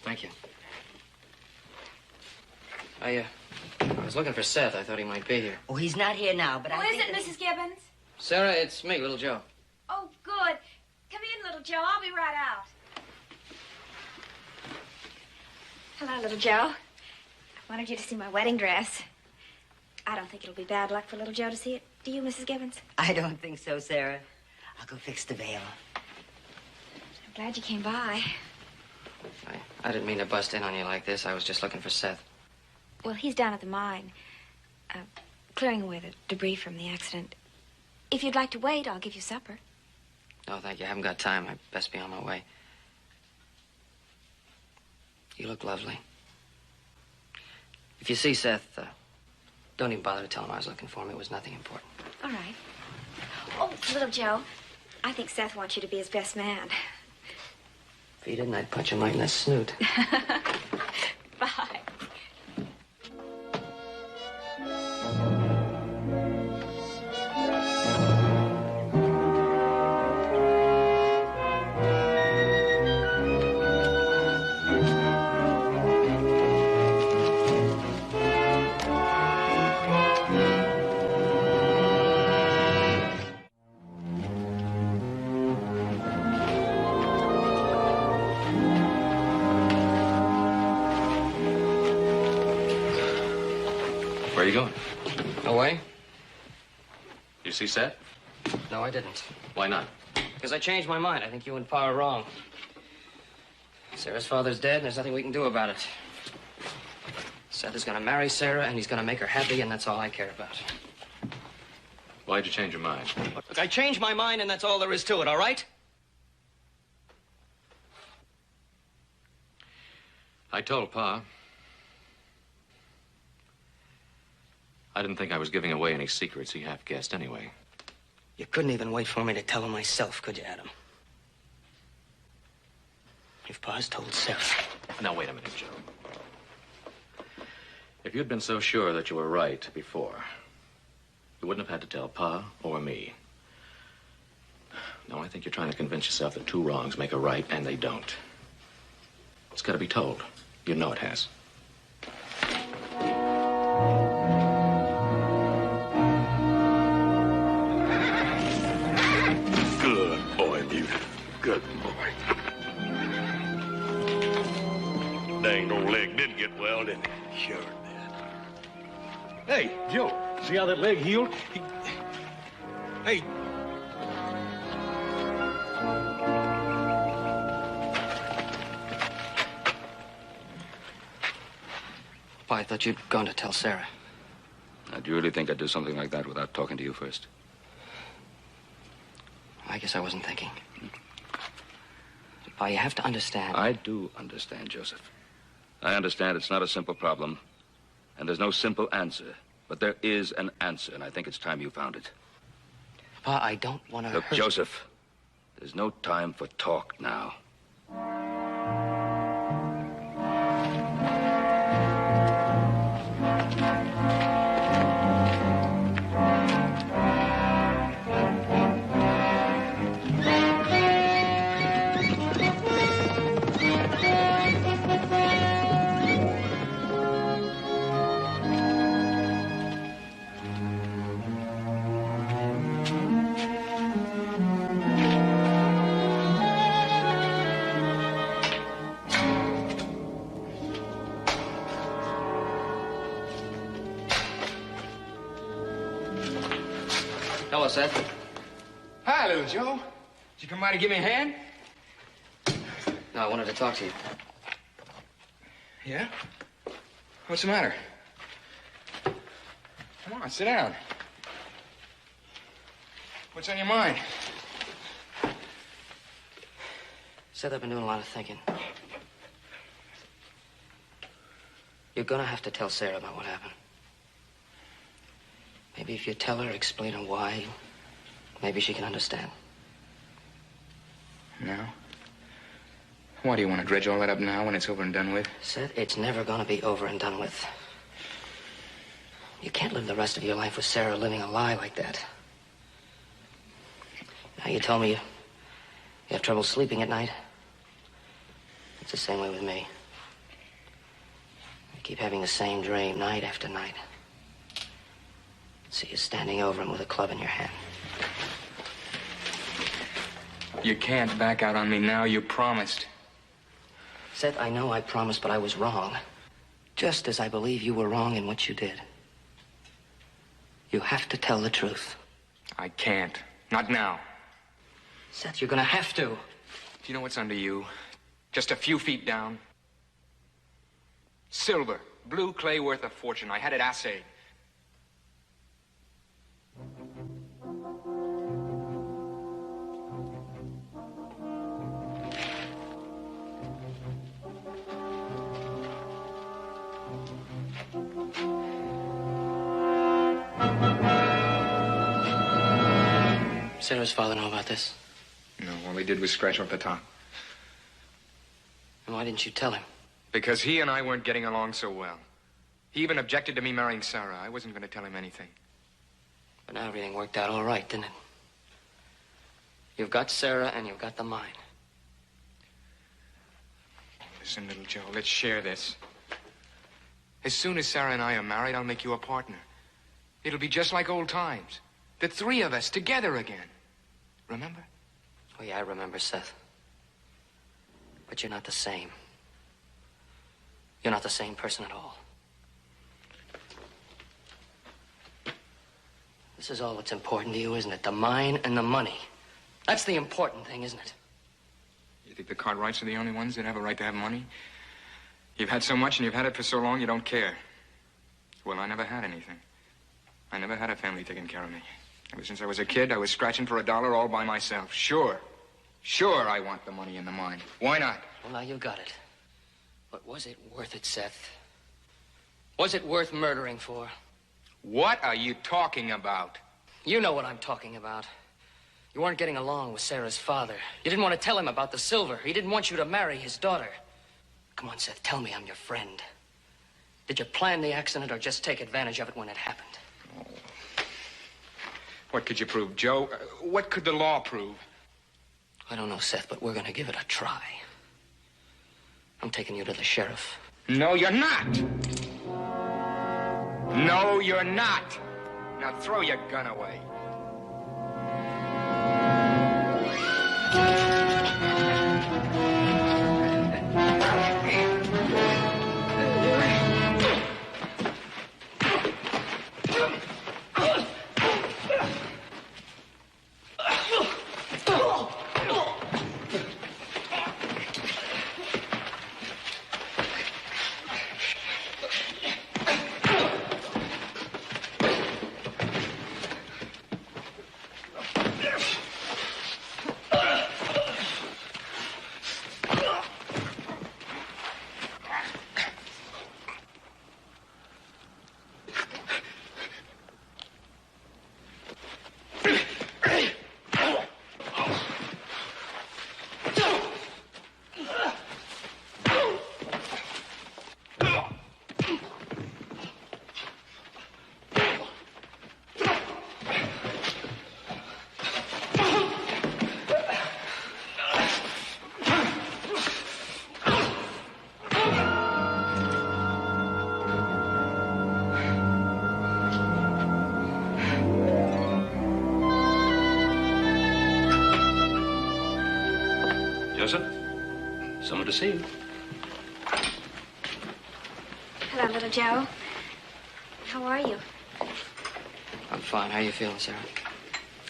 Thank you. I was looking for Seth. I thought he might be here. Oh, he's not here now, but Who is it, Mrs. Gibbons? Sarah, it's me, Little Joe. Oh, good. Come in, little Joe. I'll be right out. Hello, little Joe. I wanted you to see my wedding dress. I don't think it'll be bad luck for little Joe to see it. Do you, Mrs. Gibbons? I don't think so, Sarah. I'll go fix the veil. I'm glad you came by. I didn't mean to bust in on you like this. I was just looking for Seth. Well, he's down at the mine, clearing away the debris from the accident. If you'd like to wait, I'll give you supper. No, thank you. I haven't got time. I'd best be on my way. You look lovely. If you see Seth, don't even bother to tell him I was looking for him. It was nothing important. All right. Oh, little Joe, I think Seth wants you to be his best man. If he didn't, I'd punch him right in the snoot. Bye. Where are you going? Away? You see Seth? No, I didn't. Why not? Because I changed my mind. I think you and Pa are wrong. Sarah's father's dead, and there's nothing we can do about it. Seth is going to marry Sarah, and he's going to make her happy, and that's all I care about. Why'd you change your mind? Look, I changed my mind, and that's all there is to it, all right? I told Pa. I didn't think I was giving away any secrets he half guessed anyway. You couldn't even wait for me to tell him myself, could you, Adam? If Pa's told Sarah... Now, wait a minute, Joe. If you'd been so sure that you were right before, you wouldn't have had to tell Pa or me. No, I think you're trying to convince yourself that two wrongs make a right, and they don't. It's got to be told. You know it has. Good boy, Mute. Good boy. Dang old leg did get well, didn't it? Sure did. Hey, Joe, see how that leg healed? Hey. Pa, I thought you'd gone to tell Sarah. Now, do you really think I'd do something like that without talking to you first? I guess I wasn't thinking. Pa, you have to understand. I do understand, Joseph. I understand it's not a simple problem, and there's no simple answer. But there is an answer, and I think it's time you found it. Pa, I don't want to Look, Joseph, there's no time for talk now. Hello, Seth. Hi, little Joe. Did you come by to give me a hand? No, I wanted to talk to you. Yeah? What's the matter? Come on, sit down. What's on your mind? Seth, I've been doing a lot of thinking. You're gonna have to tell Sarah about what happened. Maybe if you tell her, explain her why, maybe she can understand. No? Why do you want to dredge all that up now when it's over and done with? Seth, it's never gonna be over and done with. You can't live the rest of your life with Sarah living a lie like that. Now, You told me you have trouble sleeping at night. It's the same way with me. I keep having the same dream night after night. See you standing over him with a club in your hand. You can't back out on me now. You promised. Seth, I know I promised, but I was wrong. Just as I believe you were wrong in what you did. You have to tell the truth. I can't. Not now. Seth, you're gonna have to. Do you know what's under you? Just a few feet down. Silver. Blue clay worth a fortune. I had it assayed. Sarah's father know about this? No, all he did was scratch off the top. And why didn't you tell him? Because he and I weren't getting along so well. He even objected to me marrying Sarah. I wasn't going to tell him anything. But now everything worked out all right, didn't it? You've got Sarah and you've got the mine. Listen, little Joe, let's share this. As soon as Sarah and I are married, I'll make you a partner. It'll be just like old times. The three of us together again. Remember? Oh, yeah, I remember, Seth. But you're not the same. You're not the same person at all. This is all that's important to you, isn't it? The mine and the money. That's the important thing, isn't it? You think the Cartwrights are the only ones that have a right to have money? You've had so much and you've had it for so long you don't care. Well, I never had anything. I never had a family taking care of me. Ever since I was a kid, I was scratching for $1 all by myself. Sure, I want the money in the mine. Why not? Well, now you got it. But was it worth it, Seth? Was it worth murdering for? What are you talking about? You know what I'm talking about. You weren't getting along with Sarah's father. You didn't want to tell him about the silver. He didn't want you to marry his daughter. Come on, Seth, tell me I'm your friend. Did you plan the accident or just take advantage of it when it happened? Oh. What could you prove, Joe? What could the law prove? I don't know, Seth, but we're gonna give it a try. I'm taking you to the sheriff. No, you're not! No, you're not! Now throw your gun away. Joseph, someone to see you. Hello, little Joe. How are you? I'm fine. How are you feeling, Sarah?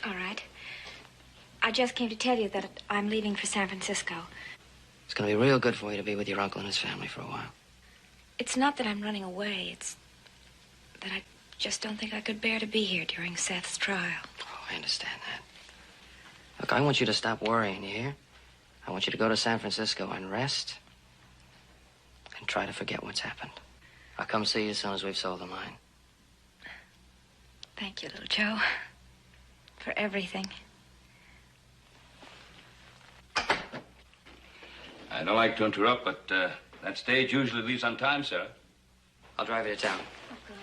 All right. I just came to tell you that I'm leaving for San Francisco. It's gonna be real good for you to be with your uncle and his family for a while. It's not that I'm running away. It's that I just don't think I could bear to be here during Seth's trial. Oh, I understand that. Look, I want you to stop worrying, you hear? I want you to go to San Francisco and rest and try to forget what's happened. I'll come see you as soon as we've sold the mine. Thank you, little Joe, for everything. I don't like to interrupt, but that stage usually leaves on time, Sarah. I'll drive you to town. Oh, good.